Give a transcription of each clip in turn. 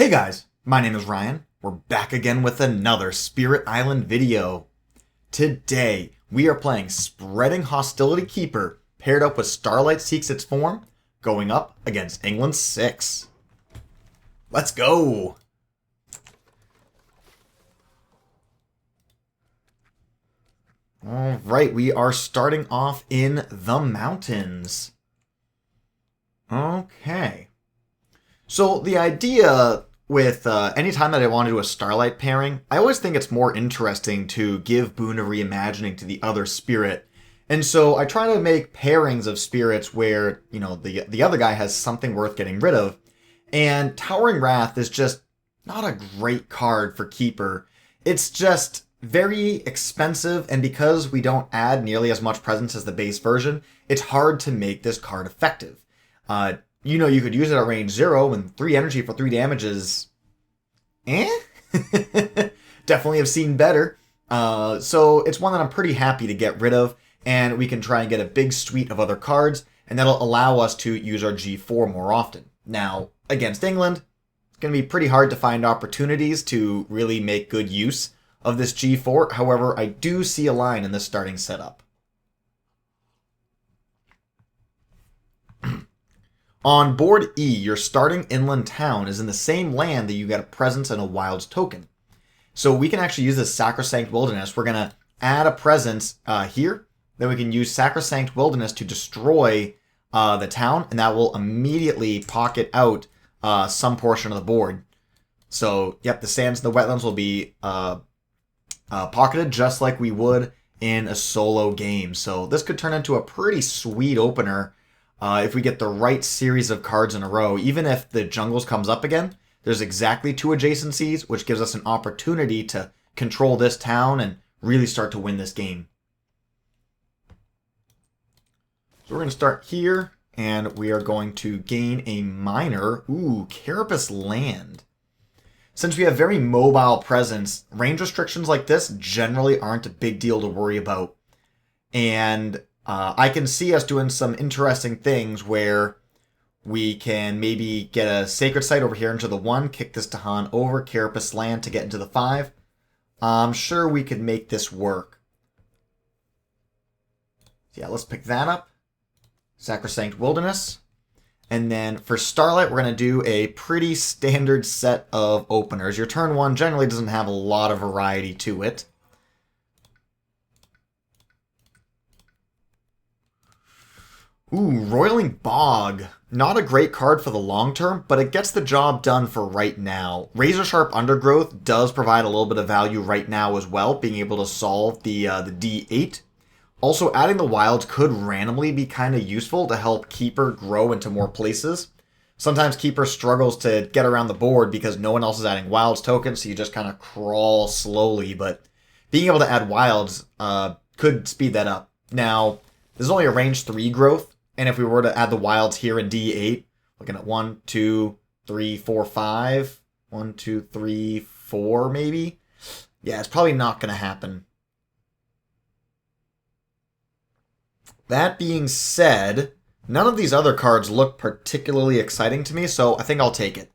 Hey guys, my name is Ryan. We're back again with another Spirit Island video. Today, we are playing Spreading Hostility Keeper paired up with Starlight Seeks Its Form, going up against England 6. Let's go! Alright, we are starting off in the mountains. Okay. So the idea with any time that I want to do a Starlight pairing, I always think it's more interesting to give Boon of Reimagining to the other spirit. And so I try to make pairings of spirits where, the other guy has something worth getting rid of. And Towering Wrath is just not a great card for Keeper. It's just very expensive, and because we don't add nearly as much presence as the base version, it's hard to make this card effective. You could use it at range 0 and 3 energy for 3 damage is... Definitely have seen better. So it's one that I'm pretty happy to get rid of, and we can try and get a big suite of other cards, and that'll allow us to use our G4 more often. Now, against England, it's going to be pretty hard to find opportunities to really make good use of this G4. However, I do see a line in this starting setup. On board E, your starting inland town is in the same land that you get a presence and a wilds token. So we can actually use this Sacrosanct Wilderness. We're going to add a presence here. Then we can use Sacrosanct Wilderness to destroy the town, and that will immediately pocket out some portion of the board. So, yep, the sands and the wetlands will be pocketed just like we would in a solo game. So this could turn into a pretty sweet opener if we get the right series of cards in a row. Even if the jungles comes up again, there's exactly 2 adjacencies, which gives us an opportunity to control this town and really start to win this game. So we're going to start here, and we are going to gain a minor. Ooh, Carapace Land. Since we have very mobile presence, range restrictions like this generally aren't a big deal to worry about. And I can see us doing some interesting things where we can maybe get a Sacred Site over here into the 1, kick this Dahan over, Carapace Land to get into the 5. I'm sure we could make this work. Yeah, let's pick that up. Sacrosanct Wilderness. And then for Starlight, we're going to do a pretty standard set of openers. Your turn 1 generally doesn't have a lot of variety to it. Ooh, Roiling Bog. Not a great card for the long term, but it gets the job done for right now. Razor Sharp Undergrowth does provide a little bit of value right now as well, being able to solve the D8. Also, adding the wilds could randomly be kind of useful to help Keeper grow into more places. Sometimes Keeper struggles to get around the board because no one else is adding wilds tokens, so you just kind of crawl slowly, but being able to add wilds could speed that up. Now, this is only a range 3 growth, and if we were to add the wilds here in D8, looking at 1, 2, 3, 4, 5, 1, 2, 3, 4 maybe? Yeah, it's probably not going to happen. That being said, none of these other cards look particularly exciting to me, so I think I'll take it.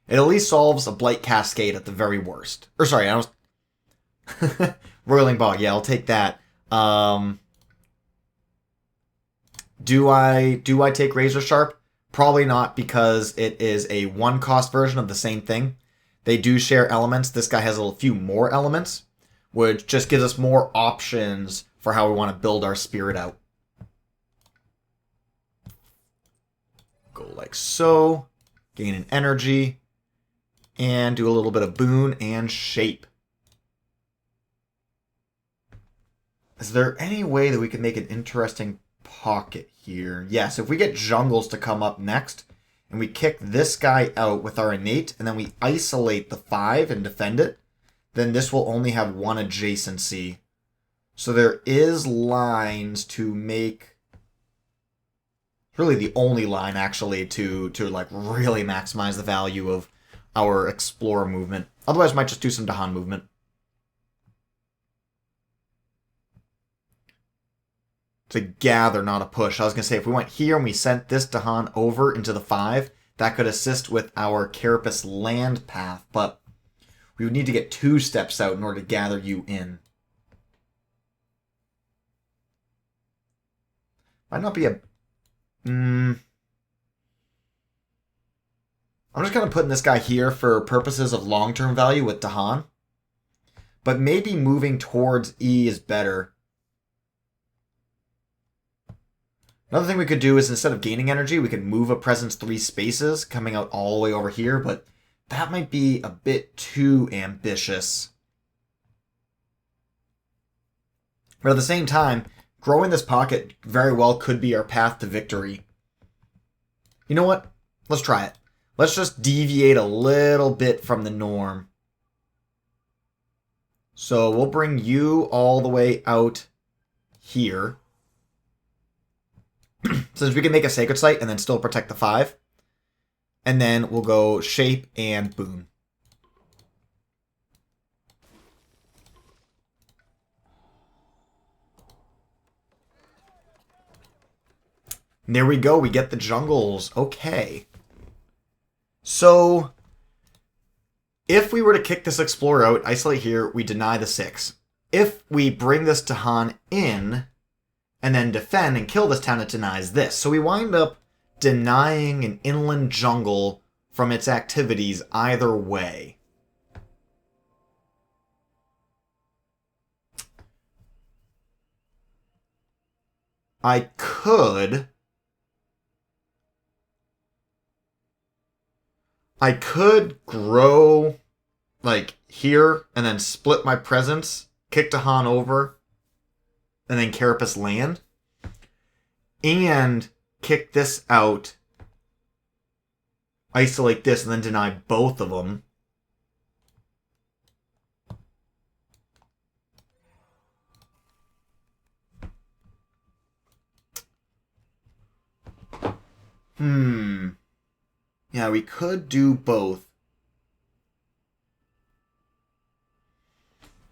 It at least solves a Blight Cascade at the very worst. Or sorry, I was... Roiling Bog, yeah, I'll take that. Do I take Razor Sharp? Probably not, because it is a 1-cost version of the same thing. They do share elements. This guy has a few more elements, which just gives us more options for how we want to build our spirit out. Go like so, gain an energy, and do a little bit of boon and shape. Is there any way that we can make an interesting pocket here? Yes, if we get jungles to come up next, and we kick this guy out with our innate, and then we isolate the 5 and defend it, then this will only have 1 adjacency. So there is lines to make... Really the only line, actually, to like really maximize the value of our Explorer movement. Otherwise, might just do some Dahan movement. To gather, not a push. I was going to say, if we went here and we sent this Dahan over into the 5, that could assist with our Carapace land path, but we would need to get 2 steps out in order to gather you in. Might not be a... I'm just kind of putting this guy here for purposes of long-term value with Dahan. But maybe moving towards E is better. Another thing we could do is instead of gaining energy, we could move a presence 3 spaces, coming out all the way over here, but that might be a bit too ambitious. But at the same time, growing this pocket very well could be our path to victory. You know what? Let's try it. Let's just deviate a little bit from the norm. So we'll bring you all the way out here. Since we can make a sacred site and then still protect the 5. And then we'll go shape and boon. And there we go. We get the jungles. Okay. So, if we were to kick this Explorer out, isolate here, we deny the 6. If we bring this Dahan in, and then defend and kill this town, it denies this. So we wind up denying an inland jungle from its activities either way. I could grow, like, here, and then split my presence, kick Dahan over, and then Carapace land, and kick this out, isolate this, and then deny both of them. Yeah, we could do both.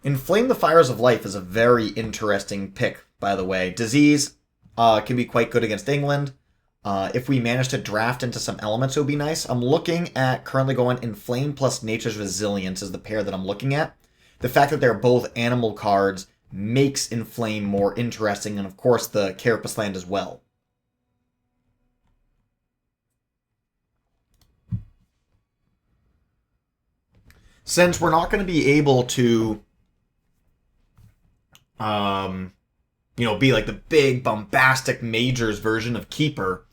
Inflame the Fires of Life is a very interesting pick, by the way. Disease can be quite good against England. If we manage to draft into some elements, it would be nice. I'm looking at currently going Inflame plus Nature's Resilience is the pair that I'm looking at. The fact that they're both animal cards makes Inflame more interesting, and of course the Carapace land as well. Since we're not going to be able to, be like the big, bombastic Majors version of Keeper,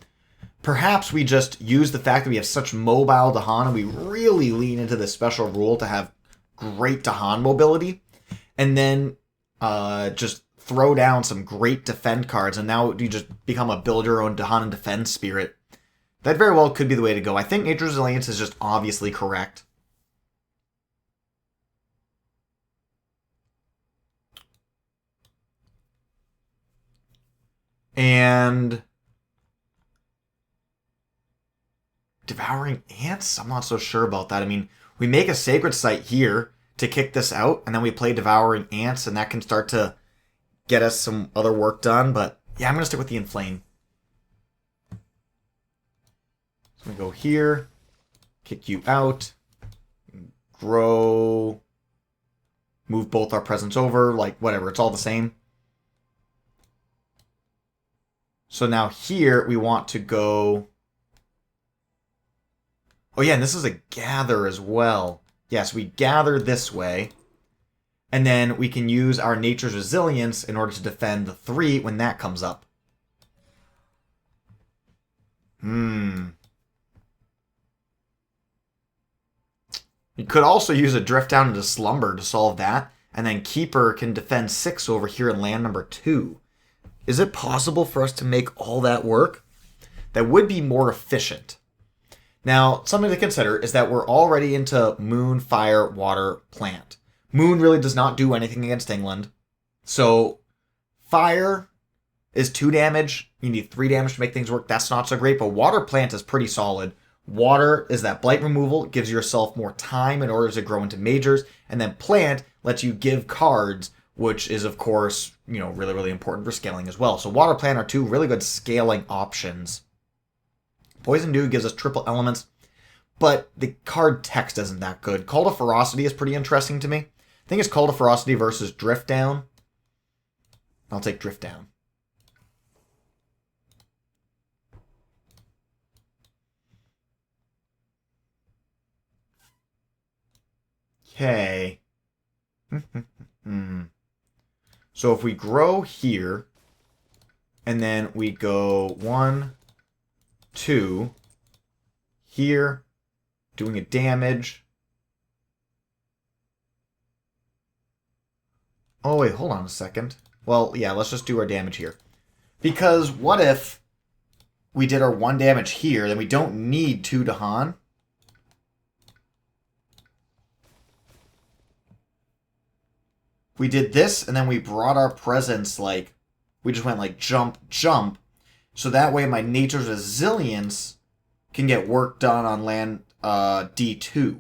perhaps we just use the fact that we have such mobile Dahan and we really lean into this special rule to have great Dahan mobility, and then just throw down some great defend cards, and now you just become a build your own Dahan and defend spirit. That very well could be the way to go. I think Nature's Resilience is just obviously correct. And Devouring Ants? I'm not so sure about that. I mean, we make a Sacred Site here to kick this out, and then we play Devouring Ants, and that can start to get us some other work done. But yeah, I'm going to stick with the Inflame. So I'm going to go here, kick you out, grow, move both our presents over, like whatever, it's all the same. So now here we want to go... Oh yeah, and this is a gather as well. Yes, we gather this way. And then we can use our Nature's Resilience in order to defend the 3 when that comes up. You could also use a Drift Down into Slumber to solve that. And then Keeper can defend 6 over here in land number 2. Is it possible for us to make all that work? That would be more efficient. Now, something to consider is that we're already into Moon, Fire, Water, Plant. Moon really does not do anything against England. So, Fire is 2 damage. You need 3 damage to make things work. That's not so great, but Water, Plant is pretty solid. Water is that blight removal. It gives yourself more time in order to grow into majors. And then Plant lets you give cards, which is, of course, really, really important for scaling as well. So Water, Plant are 2 really good scaling options. Poison Dew gives us triple elements, but the card text isn't that good. Call to Ferocity is pretty interesting to me. I think it's Call to Ferocity versus Drift Down. I'll take Drift Down. Okay. So if we grow here, and then we go 1, 2, here, doing a damage. Oh, wait, hold on a second. Well, yeah, let's just do our damage here. Because what if we did our 1 damage here, then we don't need 2 Dahan? We did this, and then we brought our presence, like, we just went, like, jump, jump. So that way my Nature's Resilience can get work done on land D2.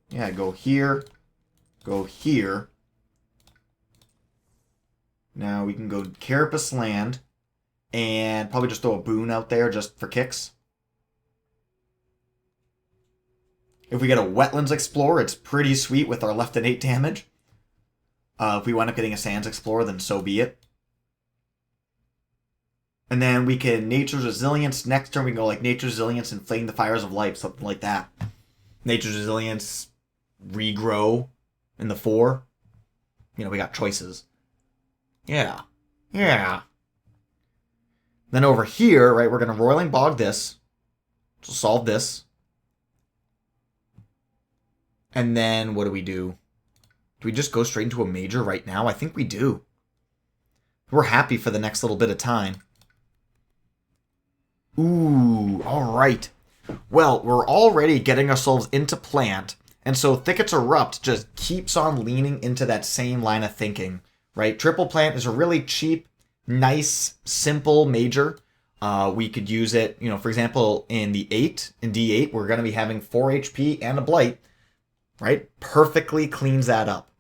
Yeah, go here. Go here. Now we can go Carapace Land. And probably just throw a boon out there just for kicks. If we get a Wetlands Explorer, it's pretty sweet with our left and 8 damage. If we wind up getting a Sands Explorer, then so be it. And then we can Nature's Resilience. Next turn we can go like Nature's Resilience and Flame the Fires of Life, something like that. Nature's Resilience, regrow in the 4. You know, we got choices. Yeah. Yeah. Then over here, right, we're going to Roiling Bog this. So solve this. And then what do we do? Do we just go straight into a major right now? I think we do. We're happy for the next little bit of time. Ooh, alright. Well, we're already getting ourselves into plant, and so Thickets Erupt just keeps on leaning into that same line of thinking, right? Triple plant is a really cheap, nice, simple major. We could use it, you know, for example, in D8, we're going to be having 4 HP and a Blight, right? Perfectly cleans that up.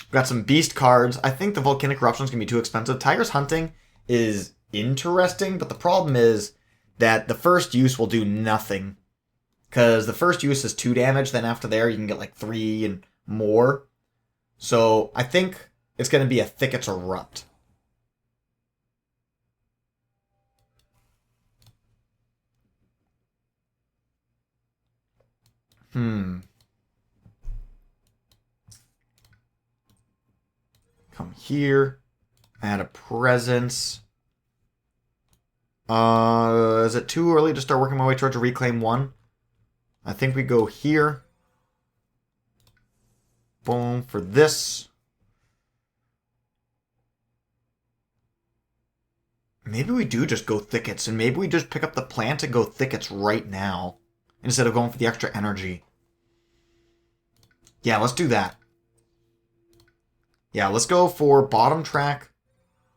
We've got some beast cards. I think the Volcanic Eruption is going to be too expensive. Tiger's Hunting is interesting, but the problem is that the first use will do nothing. Because the first use is 2 damage, then after there you can get like 3 and more. So I think it's going to be a Thickets Erupt. Come here. Add a presence. Is it too early to start working my way towards a Reclaim 1? I think we go here. Boom, for this. Maybe we do just go Thickets, and maybe we just pick up the plant and go Thickets right now, instead of going for the extra energy. Yeah, let's do that. Yeah, let's go for bottom track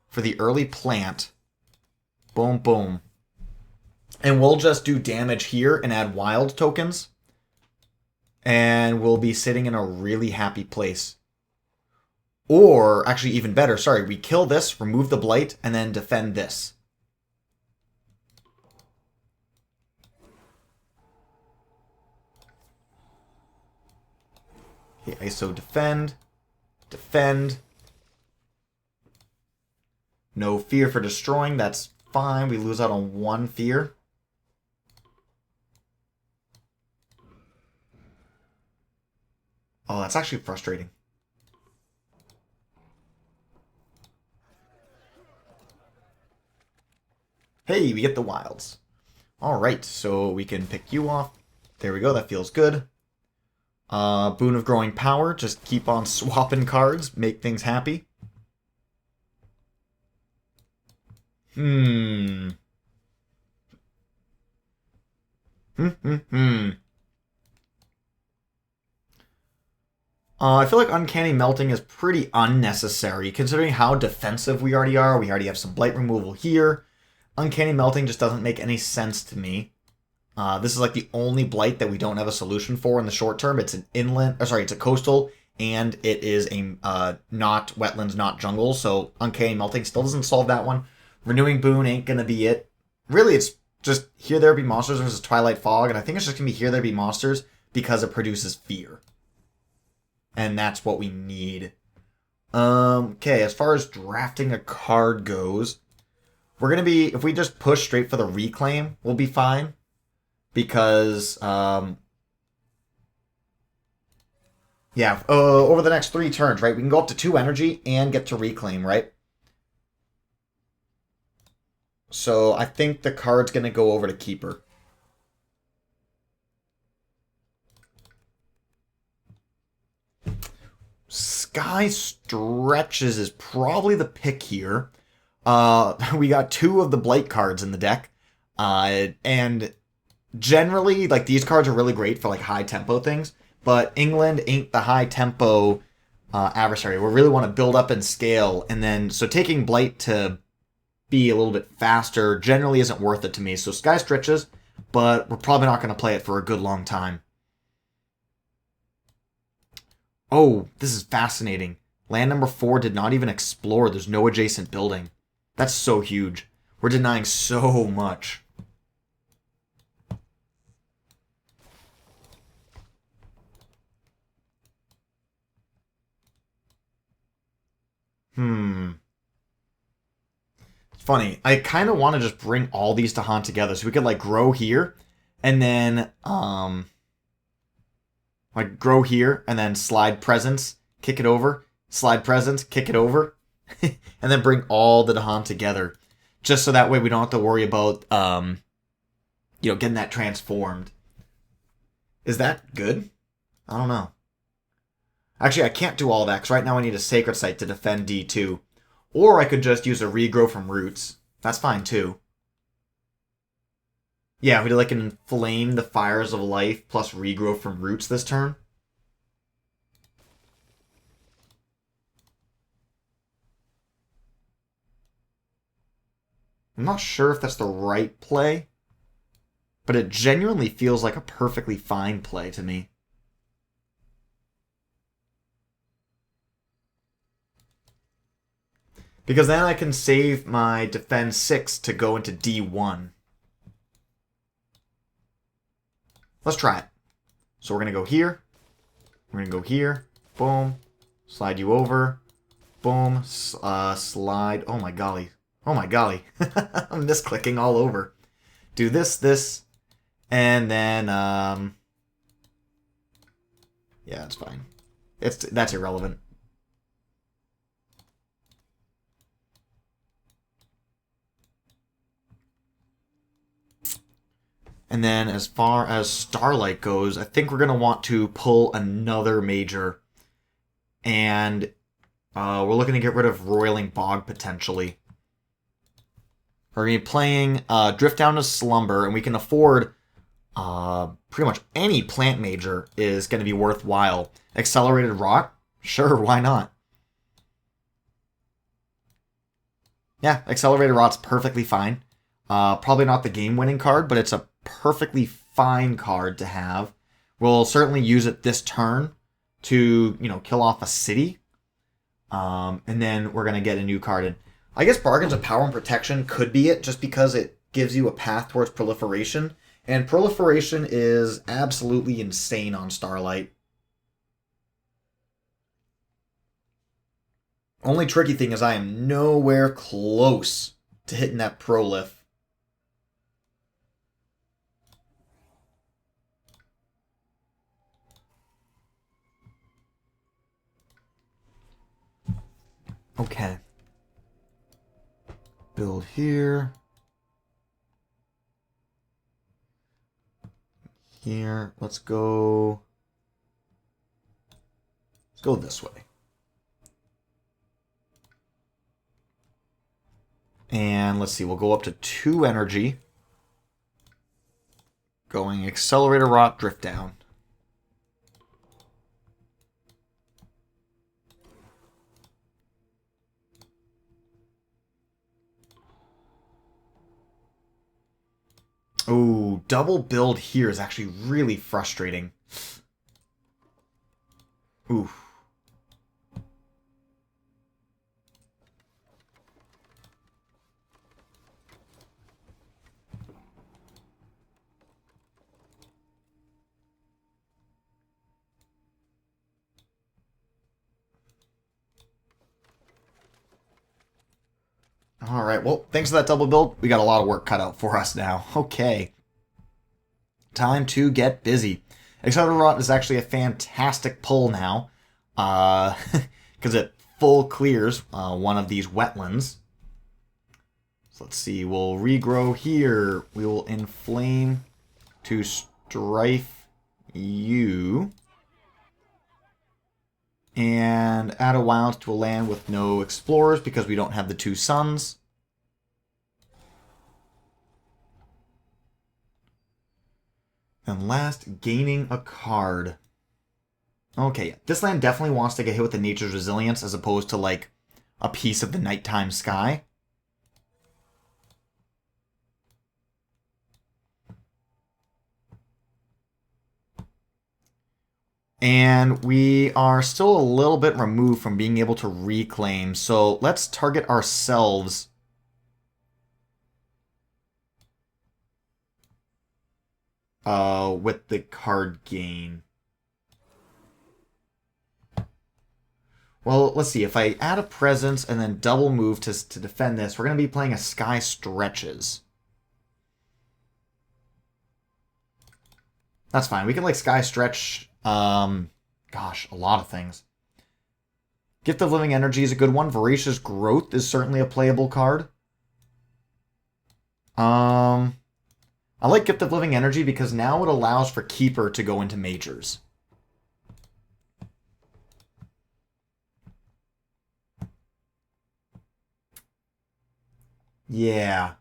for the early plant. Boom, boom. And we'll just do damage here and add wild tokens. And we'll be sitting in a really happy place. Or, actually even better, sorry, we kill this, remove the blight, and then defend this. Okay, ISO defend. Defend. No fear for destroying, that's fine. We lose out on 1 fear. Oh, that's actually frustrating. Hey, we get the wilds. Alright, so we can pick you off. There we go, that feels good. Boon of Growing Power, just keep on swapping cards, make things happy. I feel like Uncanny Melting is pretty unnecessary, considering how defensive we already are. We already have some blight removal here. Uncanny Melting just doesn't make any sense to me. This is like the only blight that we don't have a solution for in the short term. It's an inland, it's a coastal and it is a not wetlands, not jungle, so Uncanny Melting still doesn't solve that one. Renewing Boon ain't gonna be it. Really, it's just Here There Be Monsters versus Twilight Fog, and I think it's just gonna be Here There Be Monsters because it produces fear. And that's what we need. Okay, as far as drafting a card goes, we're going to be, if we just push straight for the reclaim, we'll be fine. Because, yeah, over the next 3 turns, right? We can go up to 2 energy and get to reclaim, right? So I think the card's going to go over to Keeper. Sky Stretches is probably the pick here. We got 2 of the Blight cards in the deck. And generally, like, these cards are really great for, like, high tempo things. But England ain't the high tempo adversary. We really want to build up and scale. And then, so taking Blight to be a little bit faster generally isn't worth it to me. So Sky Stretches, but we're probably not going to play it for a good long time. Oh, this is fascinating. Land number 4 did not even explore. There's no adjacent building. That's so huge. We're denying so much. It's funny. I kind of want to just bring all these to haunt together so we could, like, grow here and then, like, grow here and then slide presence, kick it over, slide presence, kick it over, and then bring all the Dahan together. Just so that way we don't have to worry about, getting that transformed. Is that good? I don't know. Actually, I can't do all that because right now I need a Sacred Site to defend D2. Or I could just use a Regrow from Roots. That's fine too. Yeah, we did like an Inflame the Fires of Life plus Regrow from Roots this turn. I'm not sure if that's the right play, but it genuinely feels like a perfectly fine play to me. Because then I can save my defend 6 to go into D1. Let's try it. So we're going to go here. We're going to go here. Boom. Slide you over. Boom. Slide. Oh my golly. Oh my golly. I'm misclicking all over. Do this. And then, yeah, it's fine. That's irrelevant. And then as far as Starlight goes, I think we're going to want to pull another major. And we're looking to get rid of Roiling Bog, potentially. We're going to be playing Drift Down to Slumber, and we can afford pretty much any plant major is going to be worthwhile. Accelerated Rot? Sure, why not? Yeah, Accelerated Rot's perfectly fine. Probably not the game-winning card, but it's a perfectly fine card to have. We'll certainly use it this turn to, kill off a city. And then we're going to get a new card in. I guess Bargains of Power and Protection could be it, just because it gives you a path towards proliferation. And proliferation is absolutely insane on Starlight. Only tricky thing is I am nowhere close to hitting that prolif. Okay. Build here. Here. Let's go this way. And let's see, we'll go up to 2 energy. Going Accelerator Rot, Drift Down. Oh, double build here is actually really frustrating. Ooh. All right, well, thanks for that double build. We got a lot of work cut out for us now. Okay. Time to get busy. Accelerator Rot is actually a fantastic pull now, because it full clears one of these wetlands. So let's see, we'll regrow here. We will inflame to strife you. And add a wild to a land with no explorers because we don't have the 2 suns. And last, gaining a card. Okay, this land definitely wants to get hit with the Nature's Resilience as opposed to, like, a piece of the nighttime sky. And we are still a little bit removed from being able to reclaim, so let's target ourselves with the card gain. Well, let's see. If I add a presence and then double move to defend this, we're going to be playing a Sky Stretches. That's fine. We can, like, Sky Stretch, gosh, a lot of things. Gift of Living Energy is a good one. Voracious Growth is certainly a playable card. I like Gift of Living Energy because now it allows for Keeper to go into majors. Yeah.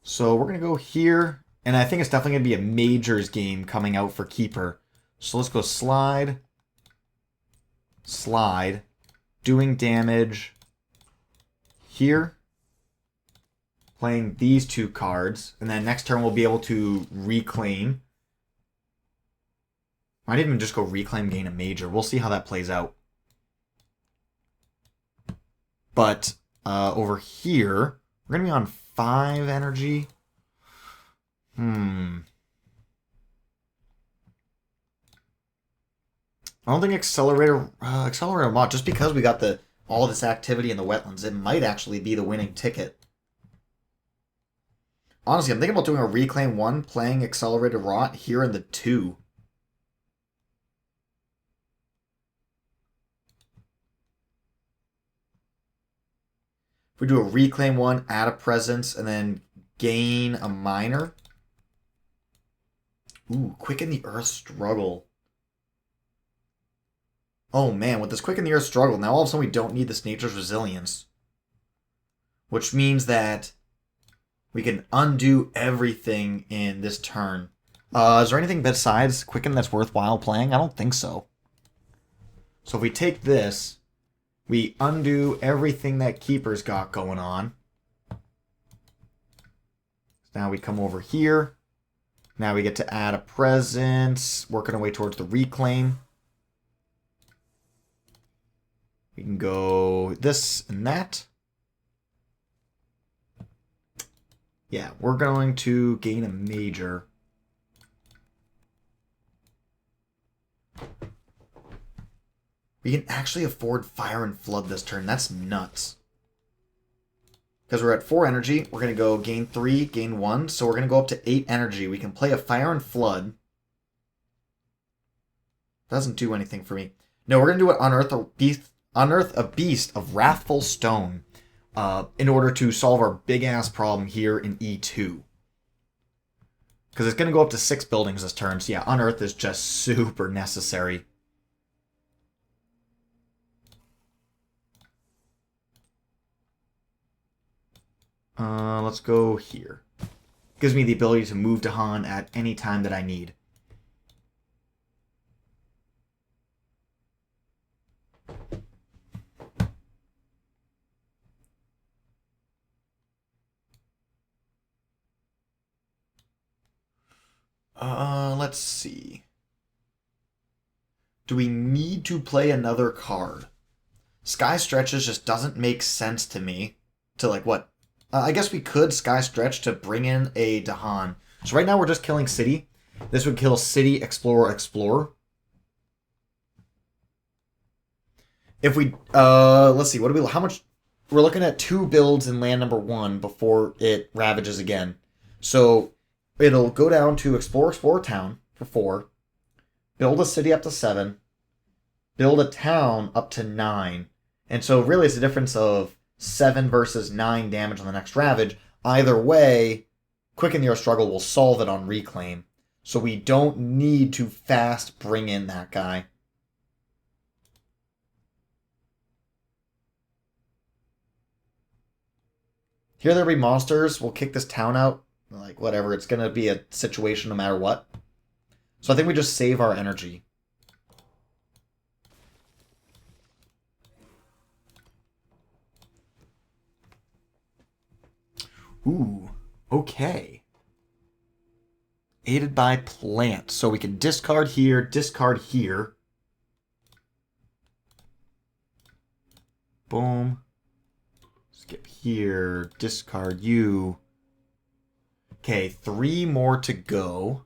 So we're going to go here. And I think it's definitely going to be a majors game coming out for Keeper. So let's go slide. Slide. Doing damage here. Playing these 2 cards. And then next turn we'll be able to reclaim. Might even just go reclaim, gain a major. We'll see how that plays out. But over here, we're going to be on 5 energy. I don't think Accelerator Mod, just because we got all this activity in the wetlands, it might actually be the winning ticket. Honestly, I'm thinking about doing a Reclaim 1, playing Accelerated Rot here in the 2. If we do a Reclaim 1, add a presence, and then gain a minor. Ooh, Quicken the Earth Struggle. Oh man, with this Quicken the Earth Struggle, now all of a sudden we don't need this Nature's Resilience. Which means that we can undo everything in this turn. Is there anything besides Quicken that's worthwhile playing? I don't think so. So if we take this, we undo everything that Keeper's got going on. Now we come over here. Now we get to add a presence, working our way towards the reclaim. We can go this and that. Yeah, we're going to gain a major. We can actually afford Fire and Flood this turn. That's nuts. Because we're at 4 energy, we're going to go gain 3, gain 1. So we're going to go up to 8 energy. We can play a Fire and Flood. Doesn't do anything for me. No, we're going to do it Unearth a Beast of Wrathful Stone in order to solve our big-ass problem here in E2. Because it's going to go up to 6 buildings this turn. So yeah, Unearth is just super necessary. Let's go here. Gives me the ability to move to Han at any time that I need. Let's see. Do we need to play another card? Sky Stretches just doesn't make sense to me. To like what? I guess we could Sky Stretch to bring in a Dahan. So right now we're just killing City. This would kill City, Explorer, Explorer. If we, let's see, how much we're looking at 2 builds in land number 1 before it ravages again. So it'll go down to explore town for 4, build a city up to 7, build a town up to 9. And so really it's a difference of 7 versus 9 damage on the next ravage. Either way, Quicken the Earth Struggle will solve it on reclaim. So we don't need to fast bring in that guy. Here there be monsters. We'll kick this town out. Like, whatever. It's going to be a situation no matter what. So I think we just save our energy. Ooh, okay. Aided by plants. So we can discard here, discard here. Boom. Skip here, discard you. Okay, 3 more to go.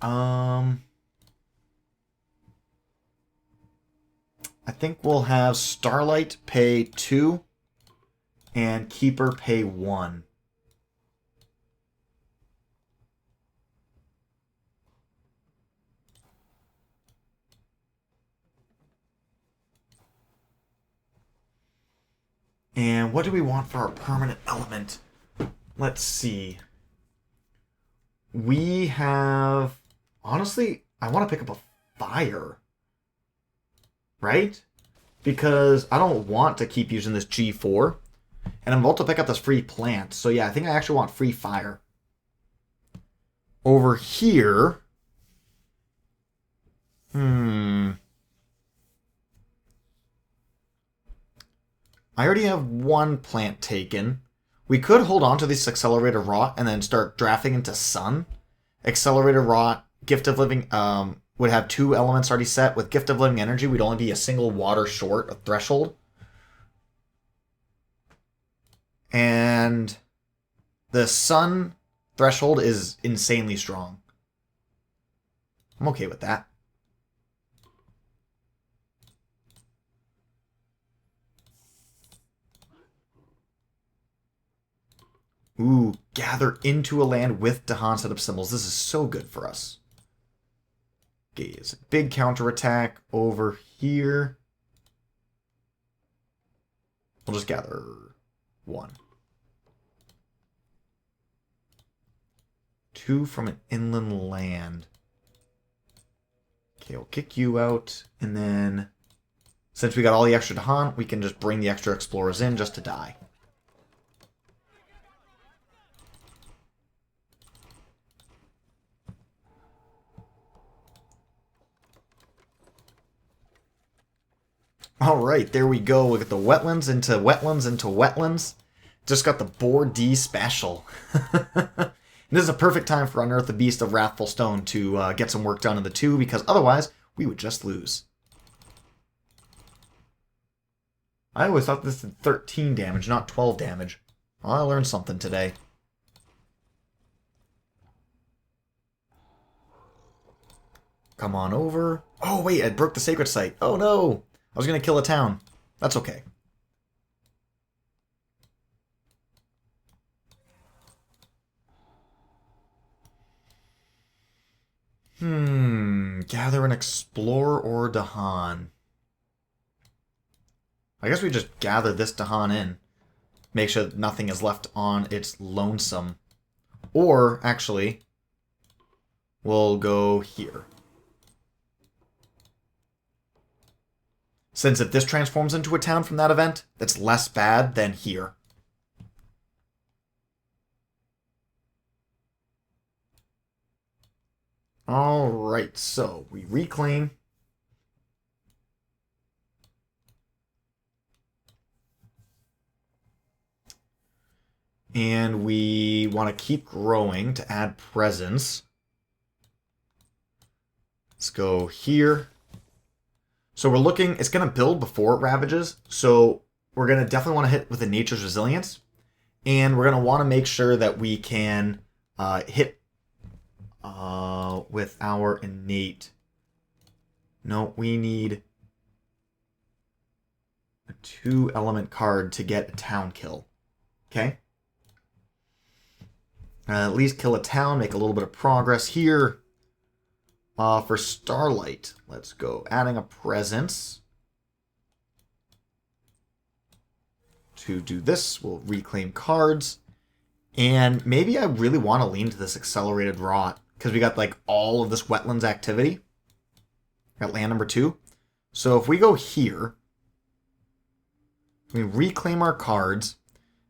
I think we'll have Starlight pay 2 and Keeper pay 1. And what do we want for our permanent element? Let's see. We have... Honestly, I want to pick up a fire. Right? Because I don't want to keep using this G4. And I'm about to pick up this free plant. So yeah, I think I actually want free fire. Over here... I already have 1 plant taken. We could hold on to this Accelerator Rot and then start drafting into Sun. Accelerator Rot, Gift of Living would have 2 elements already set. With Gift of Living Energy, we'd only be a single water short of Threshold. And the Sun Threshold is insanely strong. I'm okay with that. Ooh, gather into a land with Dahan set up symbols. This is so good for us. Okay, it's a big counterattack over here. We'll just gather 1. 2 from an inland land. Okay, we'll kick you out, and then since we got all the extra Dahan, we can just bring the extra explorers in just to die. Alright, there we go. We got the wetlands into wetlands into wetlands. Just got the Boar D special. This is a perfect time for Unearth the Beast of Wrathful Stone to get some work done in the 2, because otherwise we would just lose. I always thought this did 13 damage, not 12 damage. Well, I learned something today. Come on over. Oh, wait, I broke the sacred site. Oh, no. I was going to kill a town. That's okay. Gather an Explorer or Dahan. I guess we just gather this Dahan in. Make sure that nothing is left on its lonesome. Or, actually, we'll go here. Since if this transforms into a town from that event, that's less bad than here. Alright, so we reclaim. And we want to keep growing to add presence. Let's go here. So we're looking, it's going to build before it ravages. So we're going to definitely want to hit with the Nature's Resilience. And we're going to want to make sure that we can hit with our innate. No, we need 2-element card to get a town kill. Okay? At least kill a town, make a little bit of progress here. For Starlight, let's go. Adding a presence. To do this, we'll reclaim cards. And maybe I really want to lean to this accelerated rot, because we got like all of this wetlands activity. Got land number 2. So if we go here, we reclaim our cards.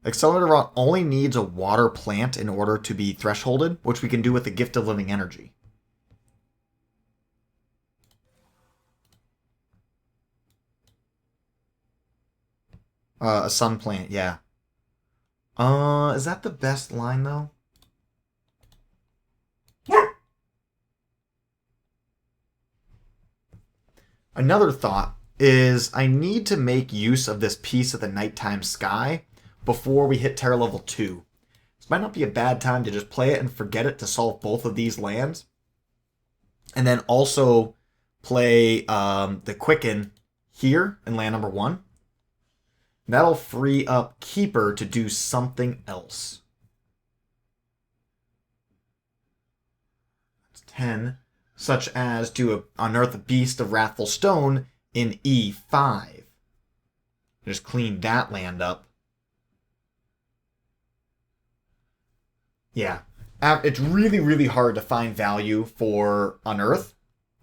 Accelerated rot only needs a water plant in order to be thresholded, which we can do with the Gift of Living Energy. A sun plant, yeah. Is that the best line, though? Another thought is I need to make use of this piece of the nighttime sky before we hit Terra level 2. This might not be a bad time to just play it and forget it to solve both of these lands. And then also play the Quicken here in land number 1. That'll free up Keeper to do something else. That's 10. Such as to unearth a Beast of Wrathful Stone in E5. Just clean that land up. Yeah. It's really, really hard to find value for Unearth.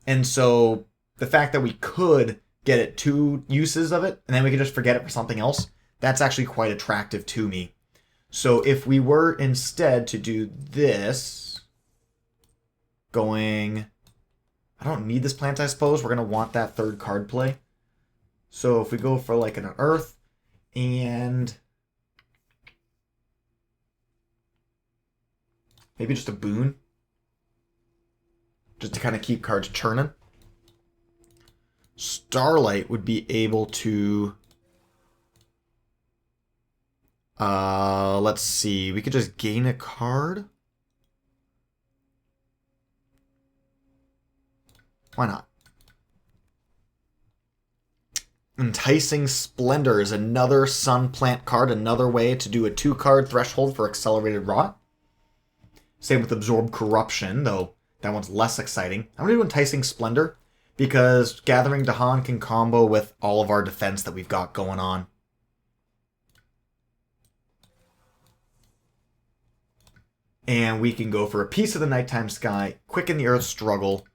And so the fact that we could get it 2 uses of it, and then we could just forget it for something else, that's actually quite attractive to me. So if we were instead to do this, going... I don't need this plant, I suppose. We're going to want that 3rd card play. So if we go for like an Earth and maybe just a Boon, just to kind of keep cards churning. Starlight would be able to... let's see. We could just gain a card. Why not? Enticing Splendor is another Sun Plant card, another way to do a 2-card threshold for Accelerated Rot. Same with Absorb Corruption, though that one's less exciting. I'm going to do Enticing Splendor because Gathering Dahan can combo with all of our defense that we've got going on. And we can go for a piece of the Nighttime Sky, Quicken the Earth Struggle,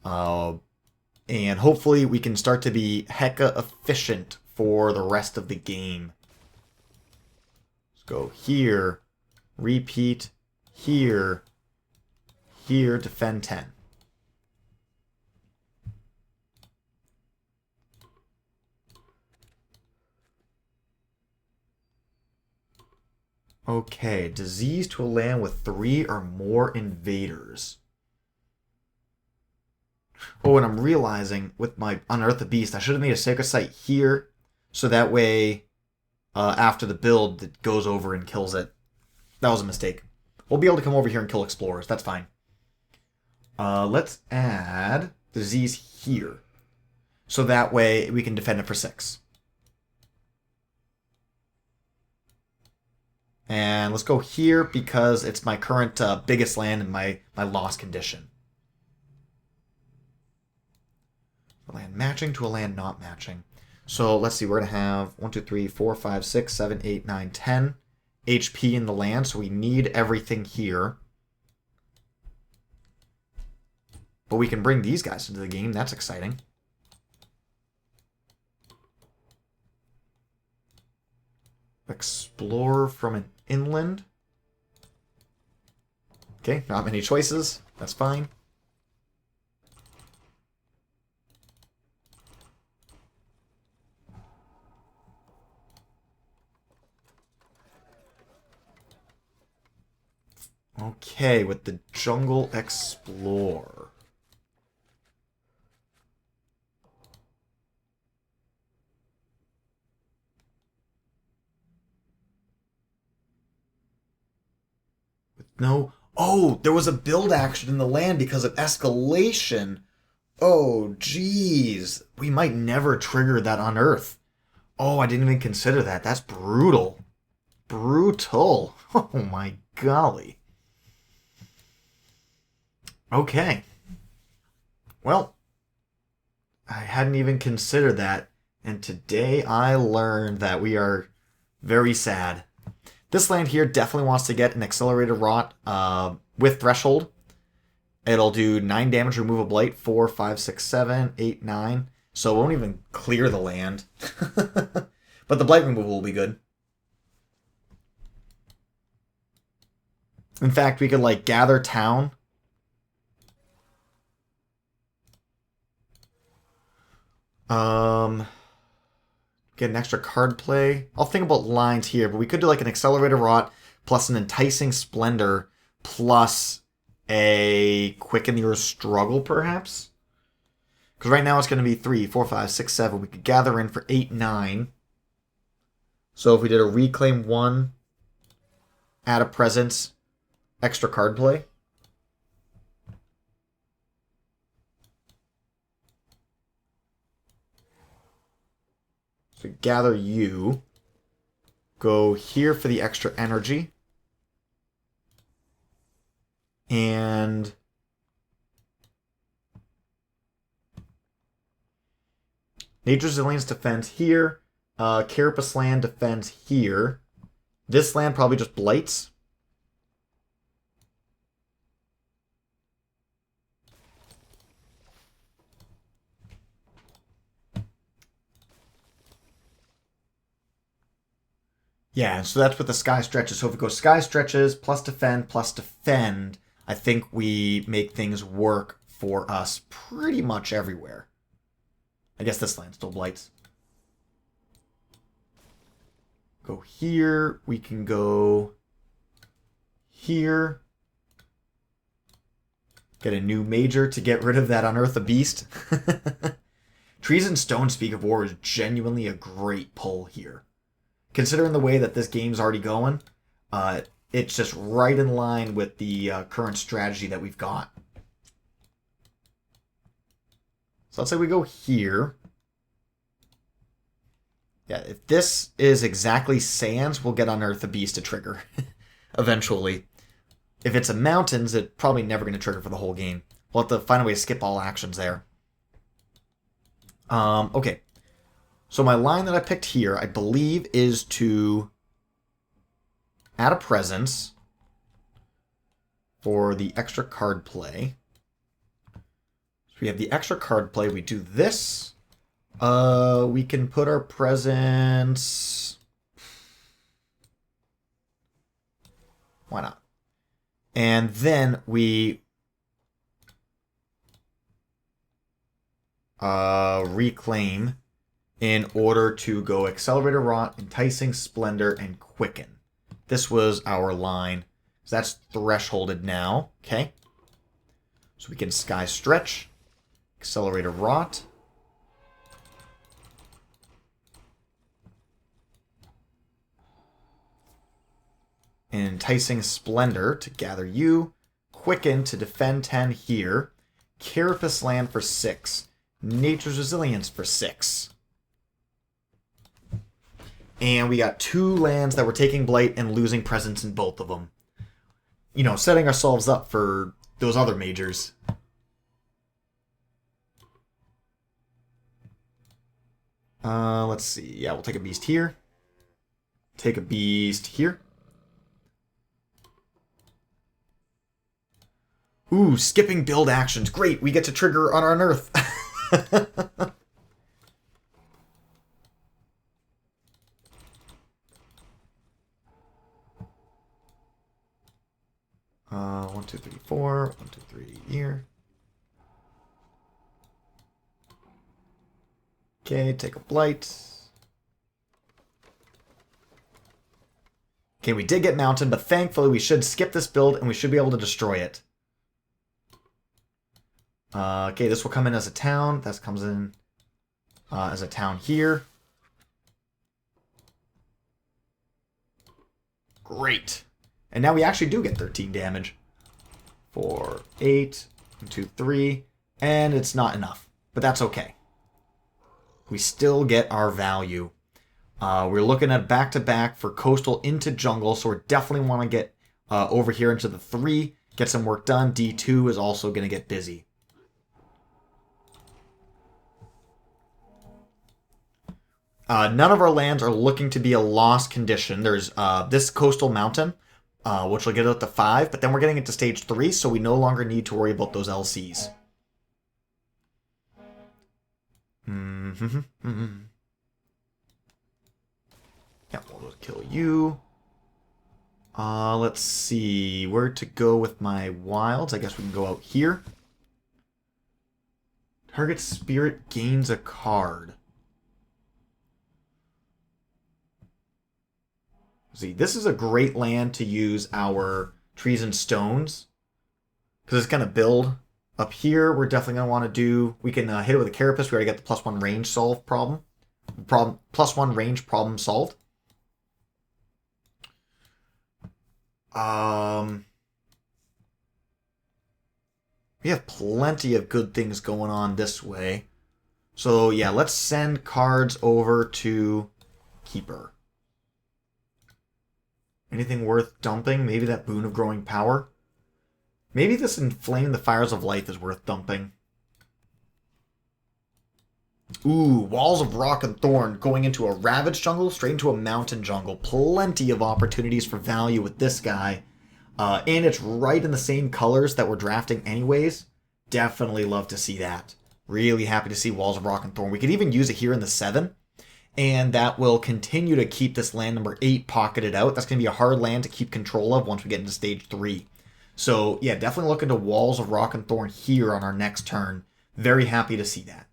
and hopefully we can start to be hecka efficient for the rest of the game. Let's go here, repeat, here, here, defend 10. Okay, disease to a land with 3 or more invaders. Oh, and I'm realizing with my Unearth the Beast, I should have made a Sacred Site here, so that way, after the build, it goes over and kills it. That was a mistake. We'll be able to come over here and kill Explorers. That's fine. Let's add disease here, so that way we can defend it for 6. And let's go here because it's my current biggest land in my loss condition. A land matching to a land not matching. So let's see, we're going to have 1, 2, 3, 4, 5, 6, 7, 8, 9, 10 HP in the land, so we need everything here. But we can bring these guys into the game, that's exciting. Explore from an inland. Okay, not many choices, that's fine. Okay, with the Jungle Explorer. With no... Oh, there was a build action in the land because of escalation. Oh, jeez. We might never trigger that Unearth. Oh, I didn't even consider that. That's brutal. Brutal. Oh my golly. Okay. Well, I hadn't even considered that. And today I learned that we are very sad. This land here definitely wants to get an Accelerated Rot with Threshold. It'll do 9 damage, remove a blight, 4, 5, 6, 7, 8, 9. So it won't even clear the land. But the blight removal will be good. In fact, we could like gather town. Get an extra card play. I'll think about lines here, but we could do like an Accelerated Rot plus an Enticing Splendor plus a Quicken Your Struggle, perhaps? Because right now it's going to be 3, 4, 5, 6, 7. We could gather in for 8, 9. So if we did a Reclaim 1, add a Presence, extra card play. So gather you. Go here for the extra energy. And Nature's Resilience defends here. Carapace land defends here. This land probably just blights. Yeah, so that's what the sky stretches. So if we go sky stretches, plus defend, I think we make things work for us pretty much everywhere. I guess this land still blights. Go here. We can go here. Get a new major to get rid of that Unearth a Beast. Trees and Stone Speak of War is genuinely a great pull here. Considering the way that this game's already going, it's just right in line with the current strategy that we've got. So let's say we go here. Yeah, if this is exactly Sands, we'll get Unearth the Beast to trigger eventually. If it's a Mountains, it's probably never going to trigger for the whole game. We'll have to find a way to skip all actions there. Okay. So my line that I picked here, I believe, is to add a Presence for the extra card play. So we have the extra card play. We do this. We can put our Presence... Why not? And then we reclaim in order to go Accelerated Rot, Enticing Splendor, and Quicken. This was our line. So that's thresholded now. Okay. So we can Sky Stretch, Accelerated Rot. And Enticing Splendor to gather you. Quicken to defend 10 here. Carapace land for 6. Nature's Resilience for 6. And we got 2 lands that were taking blight and losing presence in both of them. You know, setting ourselves up for those other majors. Let's see. Yeah, we'll take a beast here. Take a beast here. Ooh, skipping build actions. Great, we get to trigger on our Unearth. 1, 2, 3, 4. 1, 2, 3 here. Okay, take a blight. Okay, we did get Mountain, but thankfully we should skip this build and we should be able to destroy it. Okay, this will come in as a town. That comes in as a town here. Great. And now we actually do get 13 damage. 4, 8, 1, 2, 3. And it's not enough. But that's okay. We still get our value. We're looking at back-to-back for coastal into jungle, so we definitely want to get over here into the 3, get some work done. D2 is also going to get busy. None of our lands are looking to be a lost condition. There's this coastal mountain, which will get up to 5, but then we're getting into stage 3, so we no longer need to worry about those LCs. Yeah, we'll kill you. Let's see where to go with my wilds. I guess we can go out here. Target spirit gains a card. See, this is a great land to use our trees and stones, because it's going to build. Up here, we're definitely going to want to do... We can hit it with a Carapace. We already got the +1 range solved problem. +1 range problem solved. We have plenty of good things going on this way. So, yeah, let's send cards over to Keeper. Anything worth dumping? Maybe that Boon of Growing Power? Maybe this Inflame the Fires of Life is worth dumping. Ooh, Walls of Rock and Thorn going into a Ravaged jungle, straight into a Mountain jungle. Plenty of opportunities for value with this guy. And it's right in the same colors that we're drafting anyways. Definitely love to see that. Really happy to see Walls of Rock and Thorn. We could even use it here in the 7. And that will continue to keep this land number 8 pocketed out. That's going to be a hard land to keep control of once we get into stage 3. So, yeah, definitely look into Walls of Rock and Thorn here on our next turn. Very happy to see that.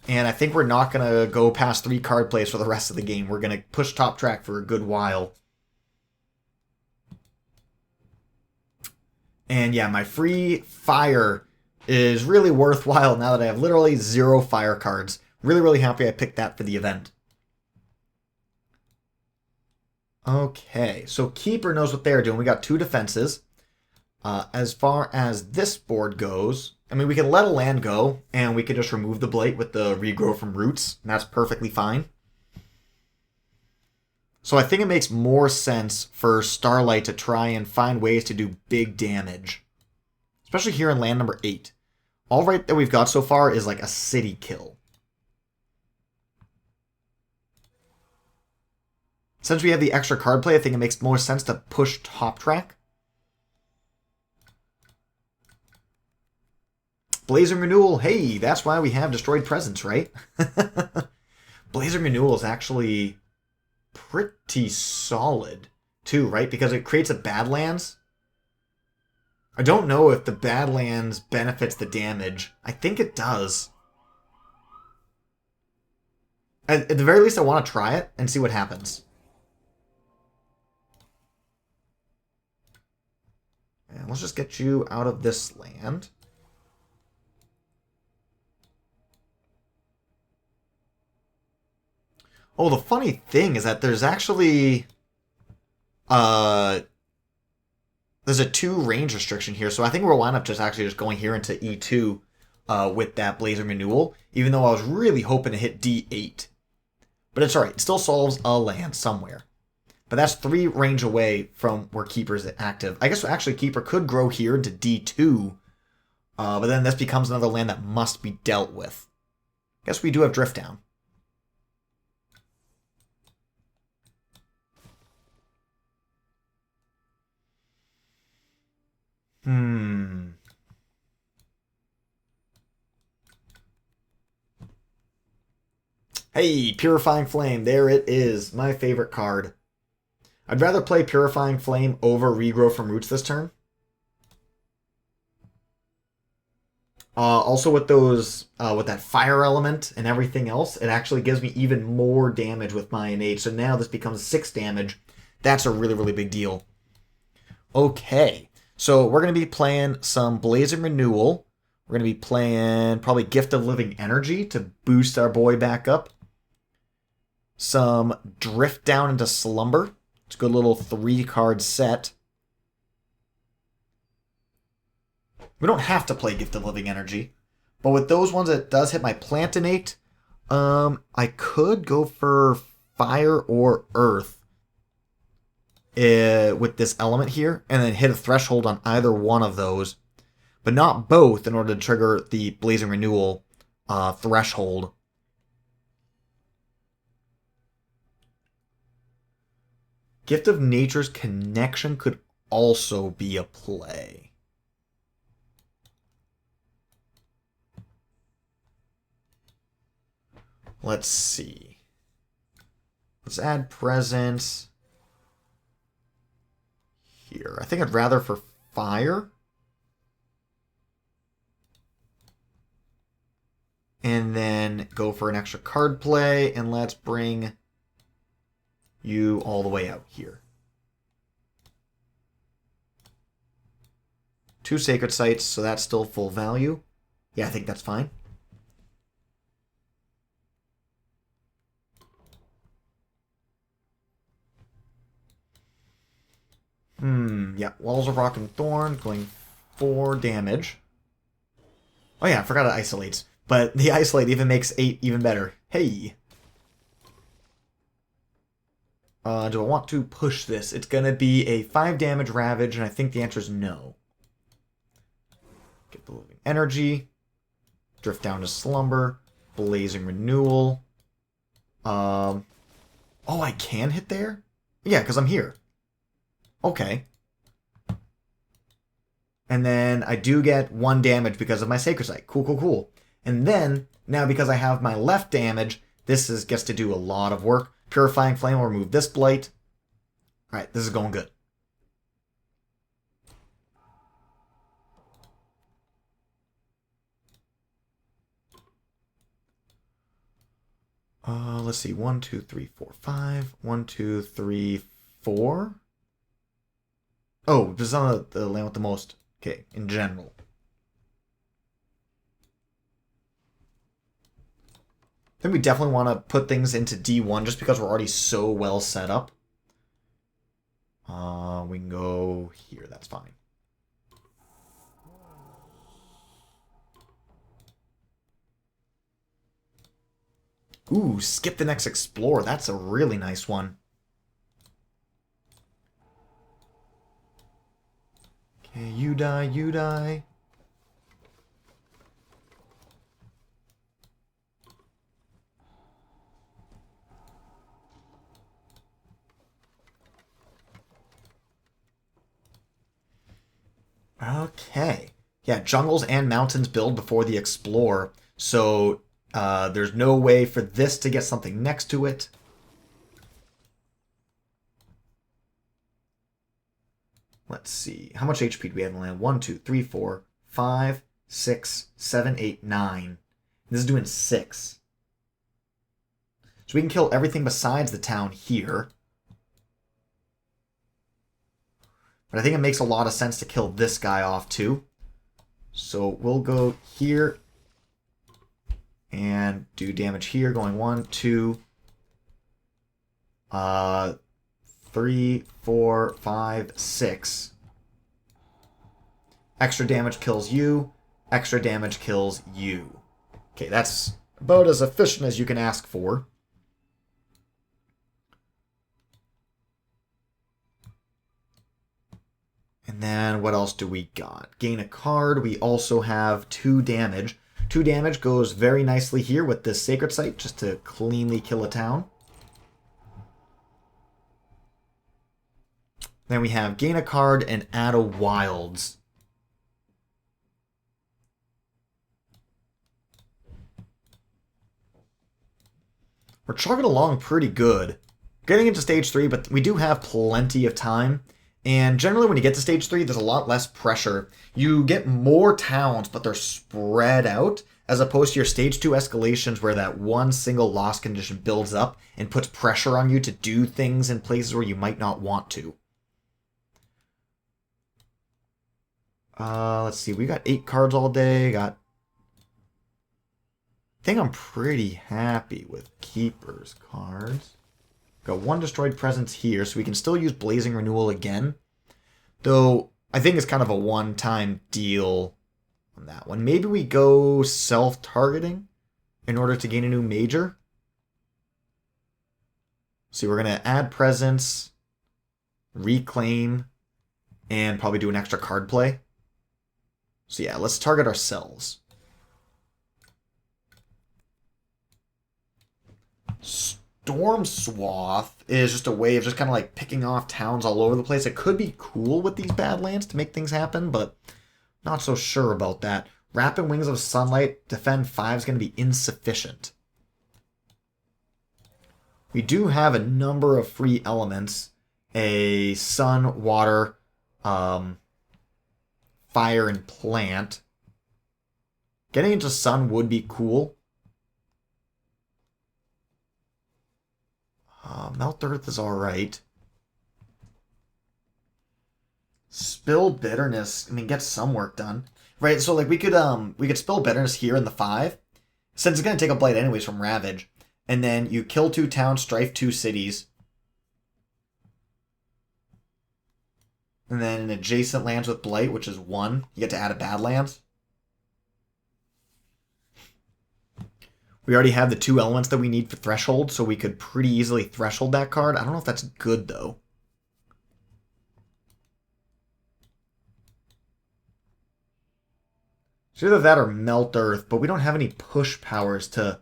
And I think we're not going to go past 3 card plays for the rest of the game. We're going to push top track for a good while. And yeah, my free fire is really worthwhile now that I have literally 0 fire cards. Really, really happy I picked that for the event. Okay, so Keeper knows what they're doing. We got 2 defenses. As far as this board goes, I mean, we can let a land go, and we can just remove the Blight with the regrow from roots, and that's perfectly fine. So I think it makes more sense for Starlight to try and find ways to do big damage. Especially here in land number 8. All right that we've got so far is like a city kill. Since we have the extra card play, I think it makes more sense to push top track. Blazing Renewal, hey, that's why we have Destroyed Presence, right? Blazing Renewal is actually pretty solid, too, right? Because it creates a Badlands. I don't know if the Badlands benefits the damage. I think it does. At the very least, I want to try it and see what happens. And let's just get you out of this land. Oh, the funny thing is that there's actually... there's a 2 range restriction here, so I think we'll wind up just going here into E2 with that Blazing Renewal, even though I was really hoping to hit D8. But it's alright, it still solves a land somewhere. But that's 3 range away from where Keeper's active. I guess actually Keeper could grow here into D2, but then this becomes another land that must be dealt with. I guess we do have Drift Down. Hey, Purifying Flame, there it is, my favorite card. I'd rather play Purifying Flame over Regrow from Roots this turn. Also with those, with that fire element and everything else, it actually gives me even more damage with my innate. So now this becomes 6 damage. That's a really, really big deal. Okay, so we're going to be playing some Blazing Renewal. We're going to be playing probably Gift of Living Energy to boost our boy back up. Some Drift Down into Slumber. It's a good little 3-card set. We don't have to play Gift of Living Energy, but with those ones, it does hit my Plant Innate. I could go for fire or earth with this element here, and then hit a threshold on either one of those, but not both in order to trigger the Blazing Renewal threshold. Gift of Nature's Connection could also be a play. Let's see. Let's add presence here. I think I'd rather for fire. And then go for an extra card play, and let's bring you all the way out here. 2 sacred sites, so that's still full value. Yeah, I think that's fine. Yeah, Walls of Rock and Thorn, going 4 damage. Oh yeah, I forgot it isolates. But the isolate even makes 8 even better. Hey! Do I want to push this? It's going to be a 5 damage Ravage, and I think the answer is no. Get the Living Energy. Drift down to Slumber. Blazing Renewal. Oh, I can hit there? Yeah, because I'm here. Okay. And then I do get 1 damage because of my Sacred Site. Cool, cool, cool. And then, now because I have my left damage, this gets to do a lot of work. Purifying Flame will remove this Blight. Alright, this is going good. Let's see. 1, 2, 3, 4, 5. 1, 2, 3, 4. Oh, this is on the land with the most. Okay, in general. I think we definitely want to put things into D1 just because we're already so well set up. We can go here. That's fine. Ooh, skip the next Explore. That's a really nice one. Okay, you die, you die. Okay. Yeah, jungles and mountains build before the Explore, so there's no way for this to get something next to it. Let's see. How much HP do we have in the land? 1, 2, 3, 4, 5, 6, 7, 8, 9. This is doing 6. So we can kill everything besides the town here. But I think it makes a lot of sense to kill this guy off too. So we'll go here and do damage here, going 1, 2, 3, 4, 5, 6. Extra damage kills you. Extra damage kills you. Okay, that's about as efficient as you can ask for. And then what else do we got? Gain a card. We also have 2 damage. 2 damage goes very nicely here with this Sacred Site just to cleanly kill a town. Then we have gain a card and add a wilds. We're chugging along pretty good. Getting into stage 3, but we do have plenty of time. And generally when you get to stage 3, there's a lot less pressure. You get more towns, but they're spread out, as opposed to your stage 2 escalations where that one single loss condition builds up and puts pressure on you to do things in places where you might not want to. Let's see, we got 8 cards all day. I think I'm pretty happy with Keeper's cards. Got 1 destroyed presence here, so we can still use Blazing Renewal again. Though, I think it's kind of a one-time deal on that one. Maybe we go self-targeting in order to gain a new major. See, we're going to add presence, reclaim, and probably do an extra card play. So yeah, let's target ourselves. Storm Swath is just a way of just kind of like picking off towns all over the place. It could be cool with these Badlands to make things happen, but not so sure about that. Rapid Wings of Sunlight, defend 5 is going to be insufficient. We do have a number of free elements. A sun, water, fire, and plant. Getting into sun would be cool. Melt Earth is alright. Spill Bitterness, I mean, get some work done. Right, so like we could Spill Bitterness here in the 5, since it's going to take a blight anyways from Ravage. And then you kill 2 towns, strife 2 cities. And then in adjacent lands with blight, which is 1, you get to add a Badlands. We already have the 2 elements that we need for Threshold, so we could pretty easily Threshold that card. I don't know if that's good, though. It's either that or Melt Earth, but we don't have any push powers to